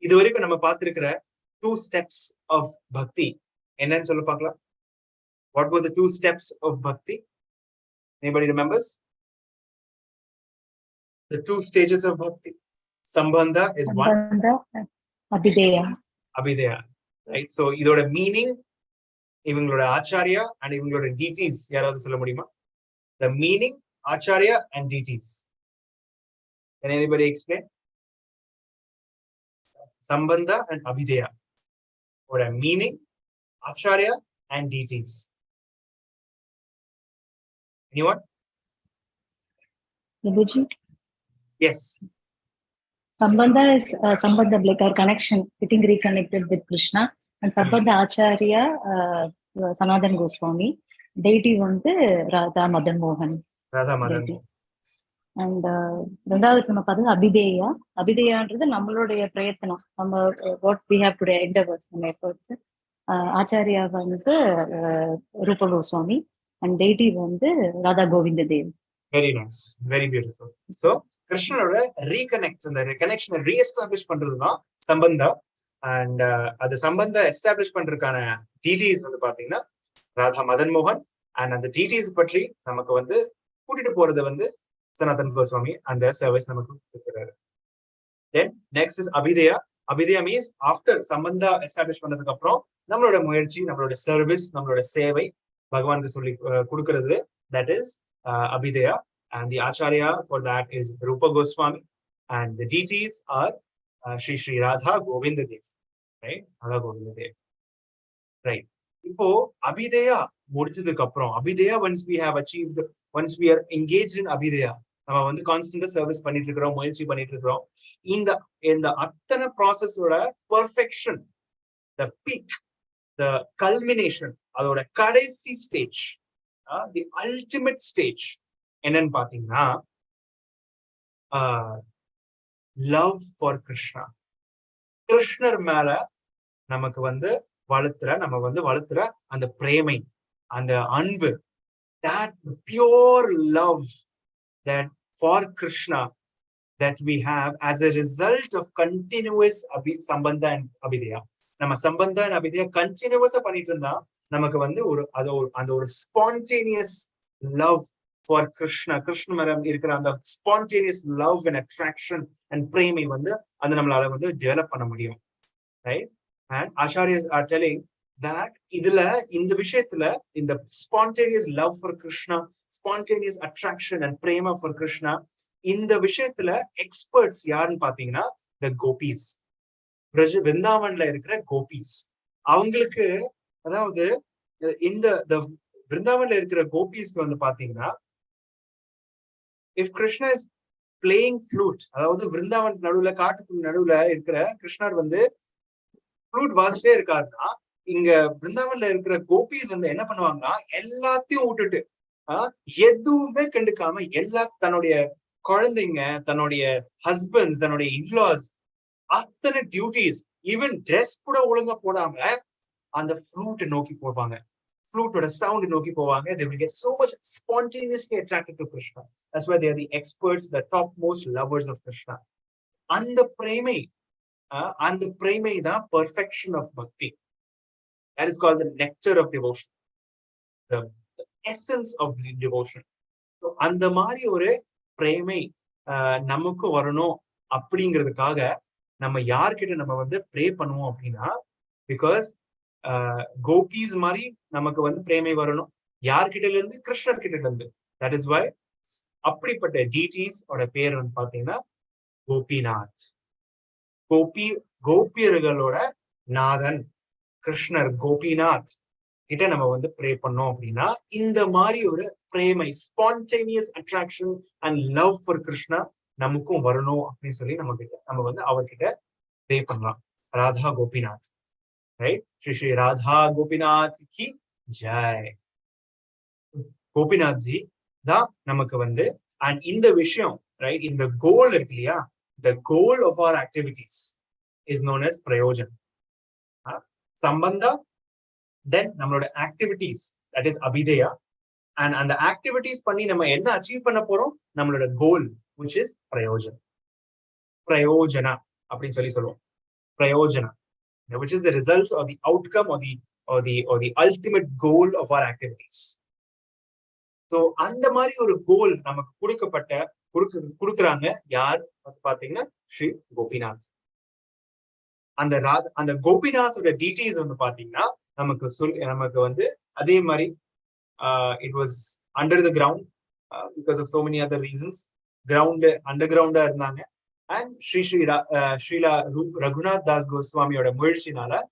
இது வரைக்கும் நம்ம பார்த்திருக்கிற 2 steps of bhakti என்னன்னு சொல்ல பார்க்கலாம். What were the 2 steps of bhakti? Anybody remembers? The 2 stages of bhakti. Sambandha is one. Abhideya. Right? So இதோட meaning, இவங்களோட ஆச்சாரியா and இவங்களோட deities யாராவது சொல்ல முடியுமா? The meaning, acharya and deities. Can anybody explain? Sambandha and Abhideya. What a meaning, acharya and deities. Anyone? Yes. Sambandha is Sambandha, like our connection, getting reconnected with Krishna. And Sambandha Acharya, Sanatana Goswami. Deity வந்து ராதா மதன் மோகன். And ரெண்டாவது நம்ம பார்த்தது அபிதேயான்றது நம்மளுடைய பிரயத்தனம், நம்ம what we have to endeavours, நம்ம efforts. ஆச்சாரியா வந்து ரூப கோஸ்வாமி அண்ட் டெய்டி வந்து Radha Govinda Dev. Very nice, very beautiful. So கிருஷ்ணனோட ரீகனெக்ட், அந்த கனெக்ஷனை ரீஎஸ்டாப்ளிஷ் பண்றதுதான் சம்பந்தா. அண்ட் அது சம்பந்த எஸ்டாப்ளிஷ் பண்றதுக்கான டீடைல்ஸ் வந்து பாத்தீங்கன்னா ராதா மதன் மோகன். அண்ட் அந்த டீடைல்ஸ் பற்றி நமக்கு வந்து கூட்டிட்டு போறது வந்து சனாதன் கோஸ்வாமி அந்த சர்வீஸ் நமக்கு கொடுத்துருக்காரு. தென் நெக்ஸ்ட் இஸ் அபிதயா. அபிதயா மீன்ஸ் ஆஃப்டர் சம்பந்தா எஸ்டாப்ளிஷ் பண்ணதுக்கு அப்புறம் நம்மளோட முயற்சி, நம்மளோட சர்வீஸ், நம்மளோட சேவை பகவானுக்கு சொல்லி கொடுக்கறது, தட் இஸ் அபிதயா. And the acharya for that is Rupa Goswami, and the deities are Shri Shri Radha Govinda Dev, right? Radha Govinda Dev, right? இப்போ அபிதயா முடிச்சதுக்கு அப்புறம் அபிதயா once we have achieved, once we are engaged in அபிதயா, நம்ம வந்து கான்ஸ்டன்டா service பண்ணிட்டு இருக்கிறோம், முயற்சி பண்ணிட்டு இருக்கிறோம். இந்த இந்த அத்தனை ப்ராசஸோட perfection, the peak, the culmination, அதோட கடைசி ஸ்டேஜ், the ultimate stage என்னன்னு பாத்தீங்கன்னா லவ் ஃபார் கிருஷ்ணா. கிருஷ்ணர் மேல நமக்கு வந்து வளர்த்துற அந்த பிரேமை, அந்த அன்பு, that pure love that for Krishna that we have as a result of continuous sambandha and abhidaya. நம்ம சம்பந்தா and abhidaya கண்டினியூஸா பண்ணிட்டு இருந்தா நமக்கு வந்து அந்த ஒரு spontaneous love for Krishna, Krishna மேல இருக்கிற அந்த spontaneous love and attraction and பிரேமை வந்து அது நம்மளால வந்து டெவலப் பண்ண முடியும், right? And acharyas are telling that இதுல இந்த விஷயத்துல இந்த spontaneous love for Krishna, spontaneous attraction and prema for Krishna, இந்த விஷயத்துல எக்ஸ்பர்ட்ஸ் யாருன்னு பாத்தீங்கன்னா the gopis, விருந்தாவன்ல இருக்கிற கோபிஸ். அவங்களுக்கு, அதாவது இந்த விருந்தாவன்ல இருக்கிற கோபிஸ்க்கு வந்து பாத்தீங்கன்னா, if Krishna is playing flute, அதாவது விருந்தாவன் நடுவுல, காட்டுக்கு நடுவுல இருக்கிற கிருஷ்ணர் வந்து ஃப்ளூட் வாசிட்டே இருக்காருன்னா, இங்க பிருந்தாவன்ல இருக்கிற கோபிஸ் வந்து என்ன பண்ணுவாங்கன்னா, எல்லாத்தையும் விட்டுட்டு எதுவுமே கண்டுக்காம தன்னுடைய குழந்தைங்க, தன்னுடைய ஹஸ்பண்ட்ஸ், தன்னுடைய இன்லாஸ், அத்தனை டியூட்டிஸ், ஈவன் ட்ரெஸ் கூட ஒழுங்கா போடாம அந்த ஃப்ளூட்டை நோக்கி போவாங்க, ஃப்ளூட்டோட சவுண்ட் நோக்கி போவாங்க. They will get so much spontaneously attracted to Krishna. That's why they are the experts, the topmost lovers of Krishna. அந்த பிரேமை, and the prema is the perfection of bhakti. That is called the nectar of devotion, the essence of devotion. So அந்த மாதிரி ஒரு பிரேமை நமக்கு வரணும் அப்படிங்கிறதுக்காக நம்ம யார்கிட்ட நம்ம வந்து ப்ரே பண்ணுவோம் அப்படின்னா, பிகாஸ் கோபிஸ் மாதிரி நமக்கு வந்து பிரேமை வரணும் யார்கிட்ட இருந்து, கிருஷ்ணர் கிட்ட இருந்து. தட் இஸ் வை அப்படிப்பட்ட டீட்டீஸ் ஓட பேர் வந்து பாத்தீங்கன்னா கோபிநாத். கோபியர்களோட நாதன் கிருஷ்ணர் கோபிநாத் கிட்ட நம்ம வந்து ப்ரே பண்ணோம் அப்படின்னா, இந்த மாதிரி ஒரு பிரேமை, spontaneous attraction and love for Krishna நமக்கும் வரணும் அப்படின்னு சொல்லி நம்ம வந்து அவர்கிட்ட ப்ரே பண்ணலாம். ராதா கோபிநாத், ரைட்? ஸ்ரீ ஸ்ரீ ராதா கோபிநாத் கி ஜெய். கோபிநாத் ஜி தான் நமக்கு வந்து, அண்ட் இந்த விஷயம், ரைட், இந்த கோல் இருக்கு இல்லையா, the goal of our activities is known as prayojan. Sambandha, then நம்மளோட activities, that is abhidaya, and அந்த activities பண்ணி நம்ம என்ன அச்சீவ் பண்ண போறோம், நம்மளோட goal, which is prayojan. Prayojana அப்படின்னு சொல்லுவோம். Prayojana, which is the result or the outcome or the ultimate goal of our activities. So அந்த மாதிரி ஒரு கோல் நமக்கு கொடுக்குறாங்க யார் பாத்தீங்கன்னா ஸ்ரீ கோபிநாத். அந்த கோபிநாத்தோட டீடைல்ஸ் வந்து பாத்தீங்கன்னா நமக்கு வந்து அதே மாதிரி it was under the ground because of so many other reasons. Under கிரவுண்டா இருந்தாங்க. அண்ட் ஸ்ரீலா ரகுநாத் தாஸ் கோஸ்வாமியோட முயற்சினால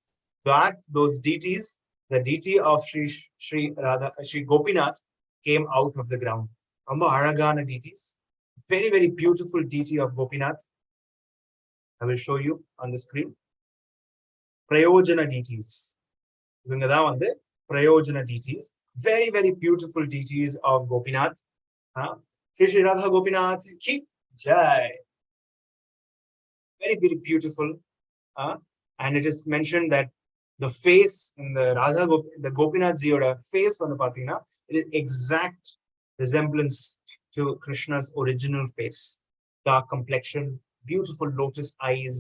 those deities, the deity of Shri Gopinath came out of the ground. ரொம்ப அழகான deities, very very beautiful deity of Gopinath. I will show you on the screen. Prayojana deities, இவங்க தான் வந்து Prayojana deities, very very beautiful deities of Gopinath. Shri Shri Radha Gopinath ki jai. Very very beautiful, and it is mentioned that the face in the the Gopinath jiyoda face வந்து பாத்தீங்கன்னா it is exact resemblance to Krishna's original face. Dark complexion, beautiful lotus eyes,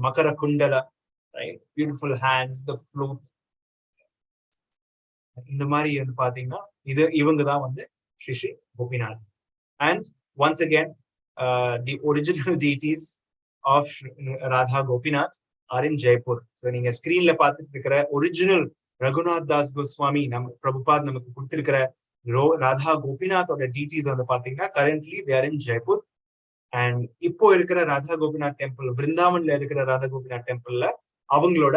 Makara Kundala, right? Beautiful hands, the flute. இந்த மாதிரி வந்து பாத்தீங்கன்னா இவங்க தான் வந்து Sri Sri Gopinath. And once again, the original deities of Radha Gopinath are in Jaipur. So நீங்க ஸ்கிரீன்ல பார்த்துட்டு இருக்கிற ஒரிஜினல் ரகுநாத் தாஸ் கோஸ்வாமி பிரபுபாத் நமக்கு கொடுத்திருக்கிற ராதா கோபிநாத்தோட டீட்டீஸ் வந்து பாத்தீங்கன்னா currently they are in Jaipur. And இப்போ இருக்கிற ராதா கோபிநாத் டெம்பிள், விருந்தாவன்ல இருக்கிற ராதா கோபிநாத் டெம்பிள்ல அவங்களோட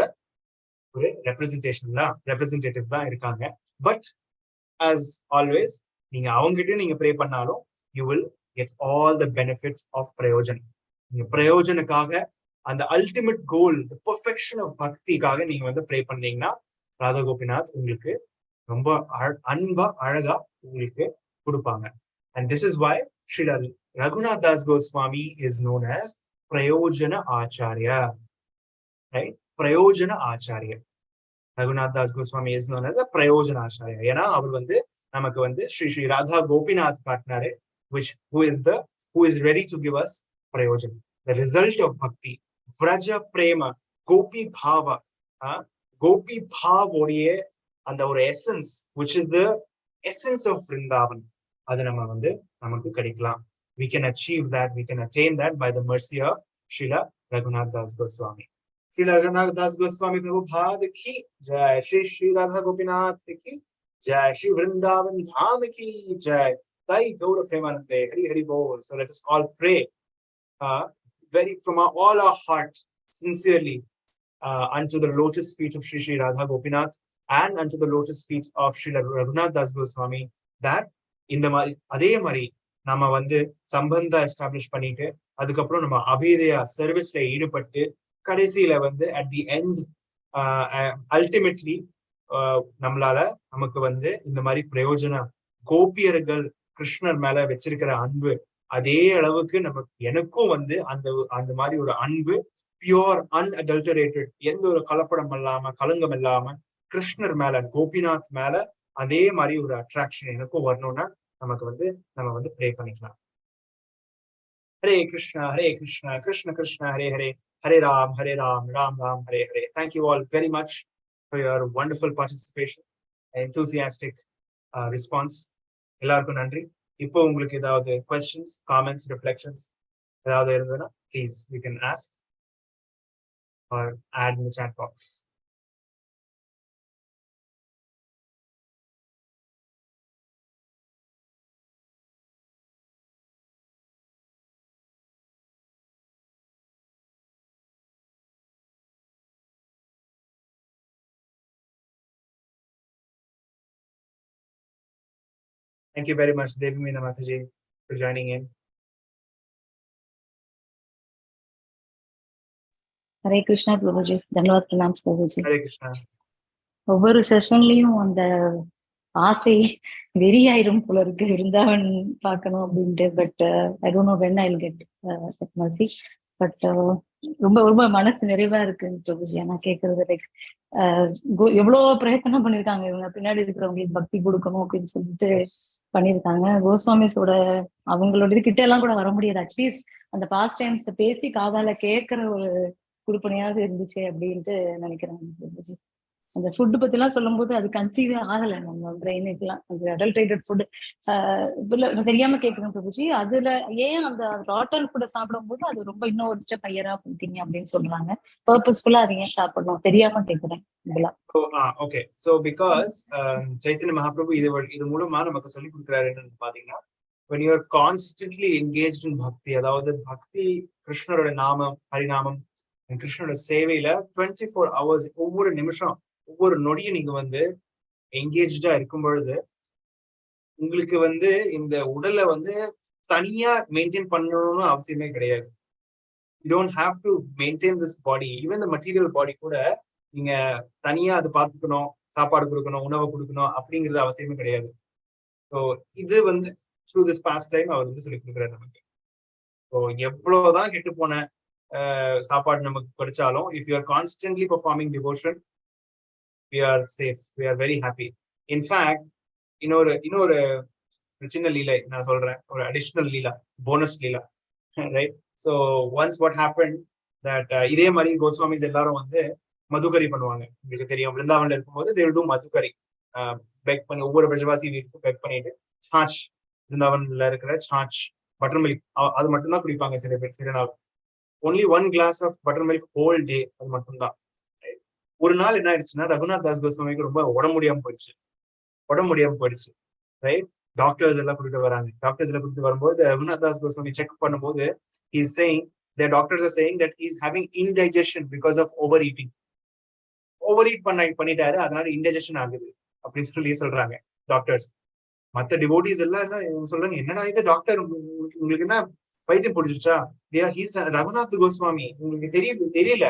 ஒரு ரெப்ரசன்டேட்டிவ் தான் இருக்காங்க. பட் as always, நீங்க அவங்ககிட்ட நீங்க ப்ரே பண்ணாலும் you will get all the benefits of பிரயோஜன். நீங்க பிரயோஜனுக்காக அந்த ultimate goal, the perfection of பக்திக்காக நீங்க வந்து ப்ரே பண்ணீங்கன்னா ராதா கோபிநாத் உங்களுக்கு ரொம்ப அன்பா அழகா உங்களுக்கு கொடுப்பாங்க. And this is why Srila Raghunath Das Goswami is known as Prayojana Acharya, right? Prayojana Acharya. Raghunath Das Goswami is known as a Prayojana Acharya. ஏன்னா அவர் வந்து நமக்கு வந்து Sri Sri Radha Gopinath காட்டினாரு, who is ready to give us Prayojan, the result of bhakti, Vraja Prema, Gopi Bhava, Gopi Bhavoடைய அந்த ஒரு essence, which is the essence of Vrindavan, அது நம்ம வந்து நமக்கு கிடைக்கலாம். We can achieve that, we can attain that by the mercy of Srila Raghunath Das Goswami. Srila Raghunath Das Goswami Prabhupada ki jai, Shri Shri Radha Gopinath ki jai, Shri Vrindavan Dham ki jai, Tai Gaura Premanande, Hari Hari Bol. So let us all pray very from all our heart, sincerely, unto the lotus feet of Shri Shri Radha Gopinath and unto the lotus feet of Srila Raghunath Das Goswami, that இந்த மாதிரி அதே மாதிரி நம்ம வந்து சம்பந்த establish பண்ணிட்டு அதுக்கப்புறம் நம்ம அபேதயா சர்வீஸ்ல ஈடுபட்டு கடைசியில வந்து அட் தி எண்ட் அல்டிமேட்லி நம்மளால நமக்கு வந்து இந்த மாதிரி பிரயோஜன கோபியர்கள் கிருஷ்ணர் மேல வச்சிருக்கிற அன்பு அதே அளவுக்கு நமக்கு எனக்கும் வந்து அந்த மாதிரி ஒரு அன்பு பியோர் அன்அடல்டரேட்டட், எந்த ஒரு கலப்படம் இல்லாம கலங்கம் இல்லாம கிருஷ்ணர் மேல கோபிநாத் மேல அதே மாதிரி ஒரு அட்ராக்ஷன் எனக்கும் வரணும்னா நமக்கு வந்து நம்ம வந்து ப்ரே பண்ணிக்கலாம். Hare Krishna Krishna Krishna Hare Hare, Hare Ram Ram Ram Hare Hare. Thank you all very much for your wonderful participation and enthusiastic response. எல்லாருக்கும் நன்றி. இப்போ உங்களுக்கு ஏதாவது questions, comments, reflections ஏதாவது இருந்ததுன்னா please you can ask or add in the chat box. Thank you very much, Devi Meena Mataji, for joining in. Hare Krishna Prabhuji, தன்யவாத் Pranam Prabhuji. Hare Krishna. ஒவ்வொரு செஷன்லயும் அந்த ஆசை வெறியாயிரும் போல இருக்கு விருந்தாவன் பார்க்கணும் அப்படின்ட்டு. But I don't know when I will get mercy. But ரொம்ப ரொம்ப மனசு நிறைவா இருக்கு பிரபுஜி. ஆனா கேட்கறது லைக் எவ்வளவு பிரயத்தனம் பண்ணிருக்காங்க இவங்க, பின்னாடி இருக்கிறவங்களுக்கு பக்தி கொடுக்கணும் அப்படின்னு சொல்லிட்டு பண்ணிருக்காங்க. கோஸ்வாமிஸோட அவங்களோட கிட்ட எல்லாம் கூட வர முடியாது. அட்லீஸ்ட் அந்த பாஸ்ட் டைம்ஸ் பேசி காதால கேட்கிற ஒரு குடுப்பனையாவது இருந்துச்சு அப்படின்ட்டு நினைக்கிறாங்க பிரபுஜி. அந்த ஃபுட் பத்தி எல்லாம் சொல்லும் போது அது கன்சீவே ஆகலை நம்ம பிரெயினுக்குலாம். அது அடல்ட்ரேட்டட் ஃபுட் தெரியாம கேட்கணும் பிரபுஜி. அதுல ஏன் அந்த ராட்டல் ஃபுட்டை சாப்பிடும் போது அது ரொம்ப இன்னும் ஒரு ஸ்டெப் ஹையரா போட்டீங்க அப்படின்னு சொல்றாங்க. பர்பஸ்ஃபுல்லா அதை ஏன் சாப்பிடணும் தெரியாம கேட்கிறேன் இதெல்லாம். Okay, so because Chaitanya Mahaprabhu இது மூலமா நமக்கு சொல்லி கொடுக்குறாரு என்னன்னு பாத்தீங்கன்னா, when you are constantly engaged in bhakti, அதாவது பக்தி கிருஷ்ணரோட நாமம் ஹரிநாமம் கிருஷ்ணரோட சேவையில 24 hours ஒவ்வொரு நிமிஷம் ஒவ்வொரு நொடியும் நீங்க வந்து என்கேஜா இருக்கும் பொழுது உங்களுக்கு வந்து இந்த உடலை வந்து தனியா மெயின்டைன் பண்ணணும்னு அவசியமே கிடையாது. You don't have to maintain this body, even the material body கூட நீங்க தனியா அது பார்த்துக்கணும், சாப்பாடு கொடுக்கணும், உணவு கொடுக்கணும் அப்படிங்கிறது அவசியமே கிடையாது. ஸோ இது வந்து through this past time அவர் வந்து சொல்லி கொடுக்குறாரு நமக்கு. ஸோ எவ்வளவுதான் கெட்டு போன சாப்பாடு நமக்கு கிடைச்சாலும் if you are constantly performing devotion, we are safe, we are very happy. In fact, இன்னொரு சின்ன லீலை நான் சொல்றேன், ஒரு additional Leela, bonus Leela, right? So once what happen that இதே மாதிரி கோஸ்வாமிஸ் எல்லாரும் வந்து மதுகரி பண்ணுவாங்க. உங்களுக்கு தெரியும், விருந்தாவன்ல இருக்கும்போது they will do மதுகரி. பெக் பண்ணி ஒவ்வொரு பிரஜவாசி வீட்டுக்கு பெக் பண்ணிட்டு சாச், விருந்தாவன்ல இருக்கிற சாச் பட்டர் மில்க் அது மட்டும்தான் குடிப்பாங்க சில பேர், சில நாள். only 1 glass of buttermilk whole day, அது மட்டும்தான். ஒரு நாள் என்ன ஆயிடுச்சுன்னா, ரகுநாத் தாஸ் கோஸ்வாமிக்கு ரொம்ப உடம்பு முடியாம போயிடுச்சு, ரைட்? டாக்டர்ஸ் எல்லாம் கூட்டிட்டு வரும்போது ரகுநாத் தாஸ் கோஸ்வாமி செக் பண்ணும்போது he's saying, the doctors are saying that he's having indigestion because of overeat பண்ணிட்டாரு, அதனால indigestion ஆகுது அப்படின்னு சொல்றாங்க டாக்டர்ஸ். மத்த டிவோட்டிஸ் எல்லாம் சொல்றாங்க, என்னடா இது டாக்டர், உங்களுக்கு என்ன வைத்தியம் பிடிச்சிச்சா? ரகுநாத் கோஸ்வாமி, உங்களுக்கு தெரியல,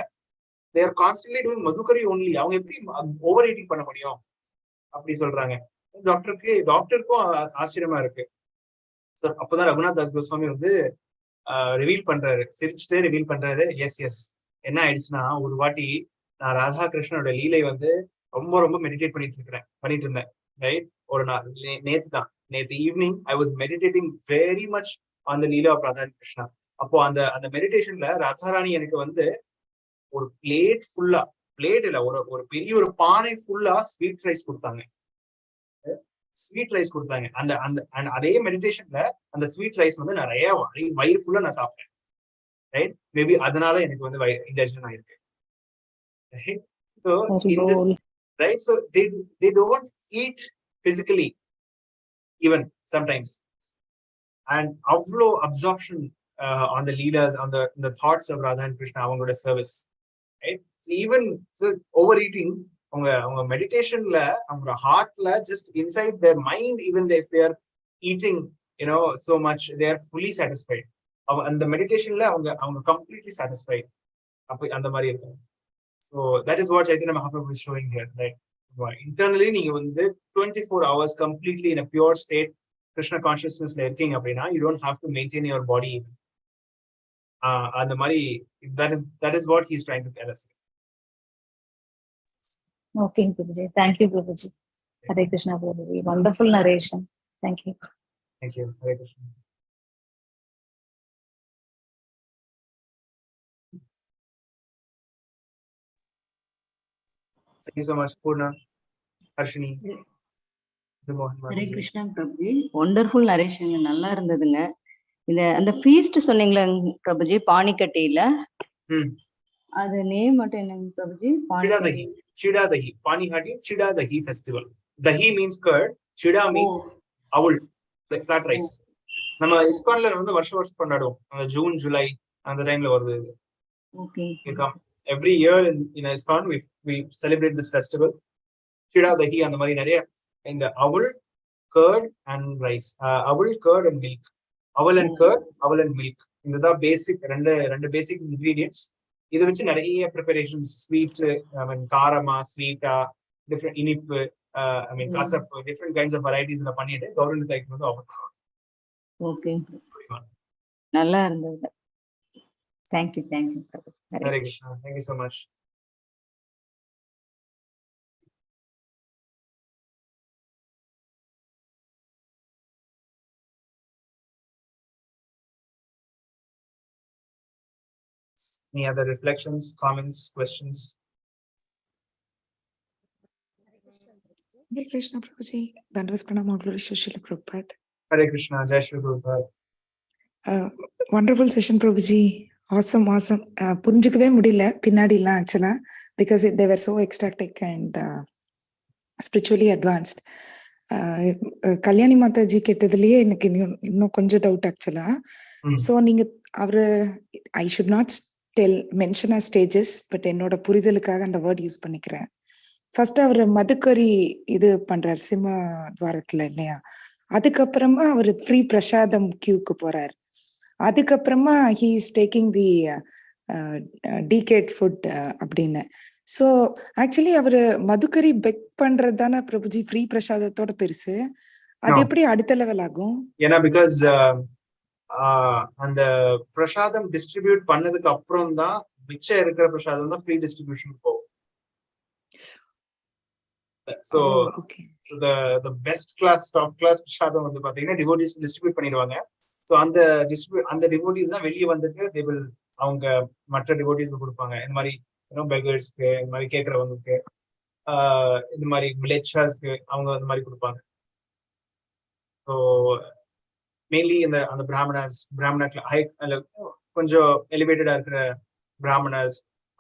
they are constantly doing மதுக்கரி only, அவங்க எப்படி ஓவர் ஈட்டிங் பண்ண முடியும் அப்படி சொல்றாங்க. டாக்டருக்கும் ஆச்சரியமா இருக்கு. அப்பதான் ரகுநாத் தாஸ் கோஸ்வாமி வந்து ரிவீல் பண்றாரு, சிரிச்சுட்டே ரிவீல் பண்றாரு, எஸ் என்ன ஆயிடுச்சுன்னா, ஒரு வாட்டி நான் ராதா கிருஷ்ணனோட லீலை வந்து ரொம்ப மெடிடேட் பண்ணிட்டு இருந்தேன், ரைட்? ஒரு நாள் நேத்து evening I was meditating very much on the leela of Radha Krishna. அப்போ அந்த மெடிடேஷன்ல ராதாராணி எனக்கு வந்து ஒரு பிளேட் இல்ல, ஒரு பெரிய ஒரு பானை ஃபுல்லா ஸ்வீட் ரைஸ் கொடுத்தாங்க. அதே மெடிடேஷன்ல அந்த ஸ்வீட் ரைஸ் வந்து நிறைய வயிறு ஃபுல்லா நான் சாப்பிட்டேன், ரைட்? மேபி அதனால எனக்கு வந்து இன்டைஜஷன் ஆயிருக்கு, right? So in this, right, so they don't eat physically even sometimes, and avlo absorption on the leaders, on the thoughts of Radha and Krishna, avangala service, right? So even overeating, அவங்க மெடிடேஷன்ல, அவங்க ஹார்ட்ல, just inside their mind, even if they are eating so much, they are fully satisfied. அந்த மெடிடேஷன்ல அவங்க completely satisfied, அப்ப அந்த மாதிரி இருக்கும். So that is what Chaitanya Mahaprabhu is showing here, right? Internally நீங்க வந்து 24 hours completely in a pure state Krishna consciousnessல இருக்கீங்க அப்படின்னா, you don't have to maintain your body. அந்த மாதிரி, that is what he is trying to tell us. Okay, Prabhuji. Thank you, Prabhuji. Yes. Hare Krishna, Prabhuji. Wonderful narration. Thank you. Thank you. Hare Krishna. Thank you so much, Purna, Harshini. Hare Krishna, Prabhuji. Wonderful narration. நல்லா இருந்ததுங்க. அந்த feast சொன்னீங்களா பிரபுஜி, பானிக்கட்டியில, அது name மட்டும் என்னங்க Prabhuji? Chida Dahi. Panihati Chida Dahi festival. Dahi means curd, Chida means owl, like flat rice. நம்ம இஸ்கான்ல வந்து வருஷம் கொண்டாடுவோம், அந்த ஜூன் ஜூலை அந்த டைம்ல வருது. Okay. Every year in ISKCON we celebrate this festival. Chida Dahi அந்த மாதிரி நிறைய, இந்த owl, curd and rice, owl, curd and milk, owl and curd, owl and milk, இதுதான் பேசிக் ரெண்டு பேசிக் இன்கிரீடியன்ட்ஸ். இதை வச்சு நிறைய ப்ரிப்பரேஷன்ஸ், ஸ்வீட், காரமா, ஸ்வீட்டா, டிஃப்ரெண்ட் இனிப்பு, கசப்பு, டிஃப்ரெண்ட் கைண்ட்ஸ் ஆஃப் வெரைட்டிஸ் பண்ணிட்டு கௌரவ தாய்க்கு வந்து ஆஃபர் பண்ணுவாங்க. ஓகே, நல்லா இருந்தது. Thank you. Hare Krishna. Thank you so much. Any other reflections, comments, questions? Hare Krishna, Prabhuji. Dandavas pranam, Srila Prabhupada. Hare Krishna, Jai Shri Prabhupada. Wonderful session, Prabhuji. Awesome. புரிஞ்சுக்கவே முடியல பின்னாடிலாம் ஆக்சுவலா, because they were so ecstatic and spiritually advanced. Kalyani Mataji கேட்டதுலயே எனக்கு இன்னும் கொஞ்சம் doubt ஆக்சுவலா. So நீங்க அவரு, I should not mention as stages, but என்னோட புரிதலுக்காக அந்த வேர்ட் யூஸ் பண்ணிக்கிறேன். ஃபர்ஸ்ட் அவர் மதுக்கரி இது பண்றாரு சிம்ம துவாரத்துல இல்லையா, அதுக்கப்புறமா அவர் ஃப்ரீ பிரசாதம் கியூக்கு போறாரு, அதுக்கப்புறமா he is taking the decayed food அப்படின்னு. ஸோ ஆக்சுவலி அவரு மதுக்கரி பெக் பண்றது தானே பிரபுஜி ஃப்ரீ பிரசாதத்தோட பெருசு, அது எப்படி அடுத்த லெவல் ஆகும்? ஏன்னா பிகாஸ் அந்த பிரசாதம் டிஸ்ட்ரிபியூட் பண்ணதுக்கு அப்புறம் தான் மிச்சம் இருக்கிற பிரசாதம் தான் ஃப்ரீ டிஸ்ட்ரிபியூஷன் போகும். So the best class, top class பிரசாதம் வந்து பாத்தீங்கன்னா டிவோட்டிஸ் டிஸ்ட்ரிபியூட் பண்ணிடுவாங்க. ஸோ அந்த டிவோட்டிஸ் தான் வெளியே வந்துட்டு they will அவங்க மற்ற டிவோட்டிஸ்க்கு கொடுப்பாங்க. இந்த மாதிரி பெகர்ஸ்க்கு, இந்த மாதிரி கேட்கறவங்களுக்கு, இந்த மாதிரி வில்லேஜர்ஸ்க்கு அவங்க இந்த மாதிரி கொடுப்பாங்க. ஸோ மெயின்லி அந்த பிராமண கொஞ்சம் எலிவேட்டடா இருக்கிற பிராமணர்ஸ்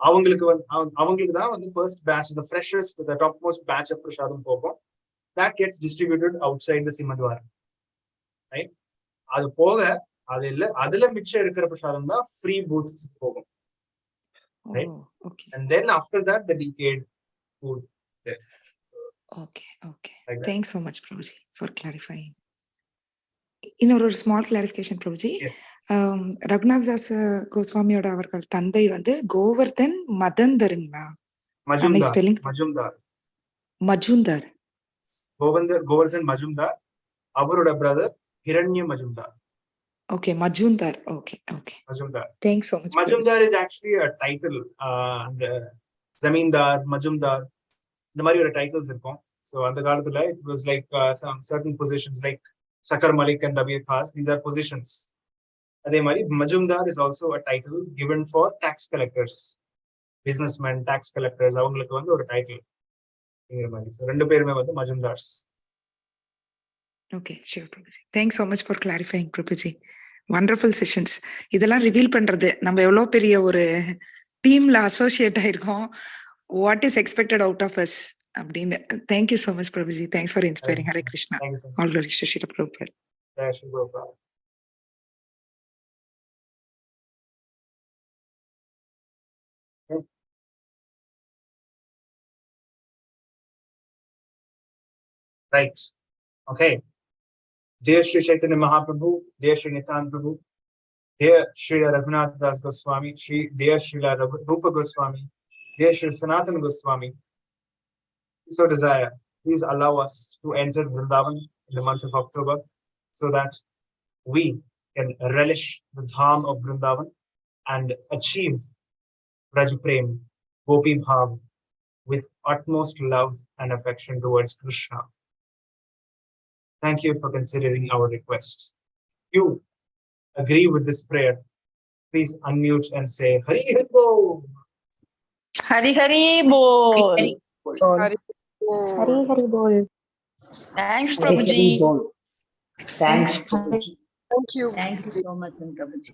அவங்களுக்கு தான் வந்து first batch, the freshest, the topmost batch of பிரசாதம் போகும். That gets distributed outside the Simhadvaram, right? அது போக அதுல மிச்சம் இருக்கிற பிரசாதம் தான் ஃப்ரீ பூத்ஸ் போகும், right? And then after that the decayed food there. Okay. Like thanks so much, Prabhuji, for clarifying. இன்னொரு ஸ்மால் கிளாரிஃபிகேஷன் பிரபுஜி. ரகுநாத் தாஸ் கோஸ்வாமியோட அவர்கள் தந்தை வந்து கோவர்தன் மதந்தருங்களா? மஜும்தார். கோவர்தன் மஜும்தார். அவரோட பிரதர் ஹிரண்ய Majumdar. Okay, Majumdar. Okay. Majumdar. Thanks so much. Majumdar is actually a title. The Zamindar, Majumdar, இந்த மாதிரி ஒரு titles இருக்கும். So அந்த காலத்துல it was like some certain positions like Sakar Malik and Dabir Khas. These are positions. அதே மாதிரி Majumdar is also a title given for tax collectors, businessmen, tax collectors. அவங்களுக்கு வந்து ஒரு டைட்டில் இந்த மாதிரி. So ரெண்டு பேருமே வந்து Majumdars. Okay, sure, Prabhuji. Thanks so much for clarifying, Prabhuji. Wonderful sessions. இதெல்லாம் ரிவீல் பண்றது நம்ம எவ்வளவு பெரிய ஒரு டீம்ல associate ஆயிருக்கோம். What is expected out of us? அப்படின்னு. Thank you so much, Prabhuji. Thanks for inspiring. Hare Krishna. All glories to Srila Prabhupada. Jai Shri Prabhupada. Right. Okay. Dear Shri Chaitanya Mahaprabhu, dear Shri Nityananda Prabhu, dear Shri Raghunath Das Goswami, dear Shri Rupa Goswami, dear Shri Sanatana Goswami, so desire, please allow us to enter Vrindavan in the month of October so that we can relish the dham of Vrindavan and achieve Braj Prem, Gopi Bhav with utmost love and affection towards Krishna. Thank you for considering our request. If you agree with this prayer, please unmute and say Hari Hari Bol. Hari Hari Bol. Hari Hari Bol. Thanks, Prabhuji. Thanks. Thank you. Thank you so much, Prabhuji.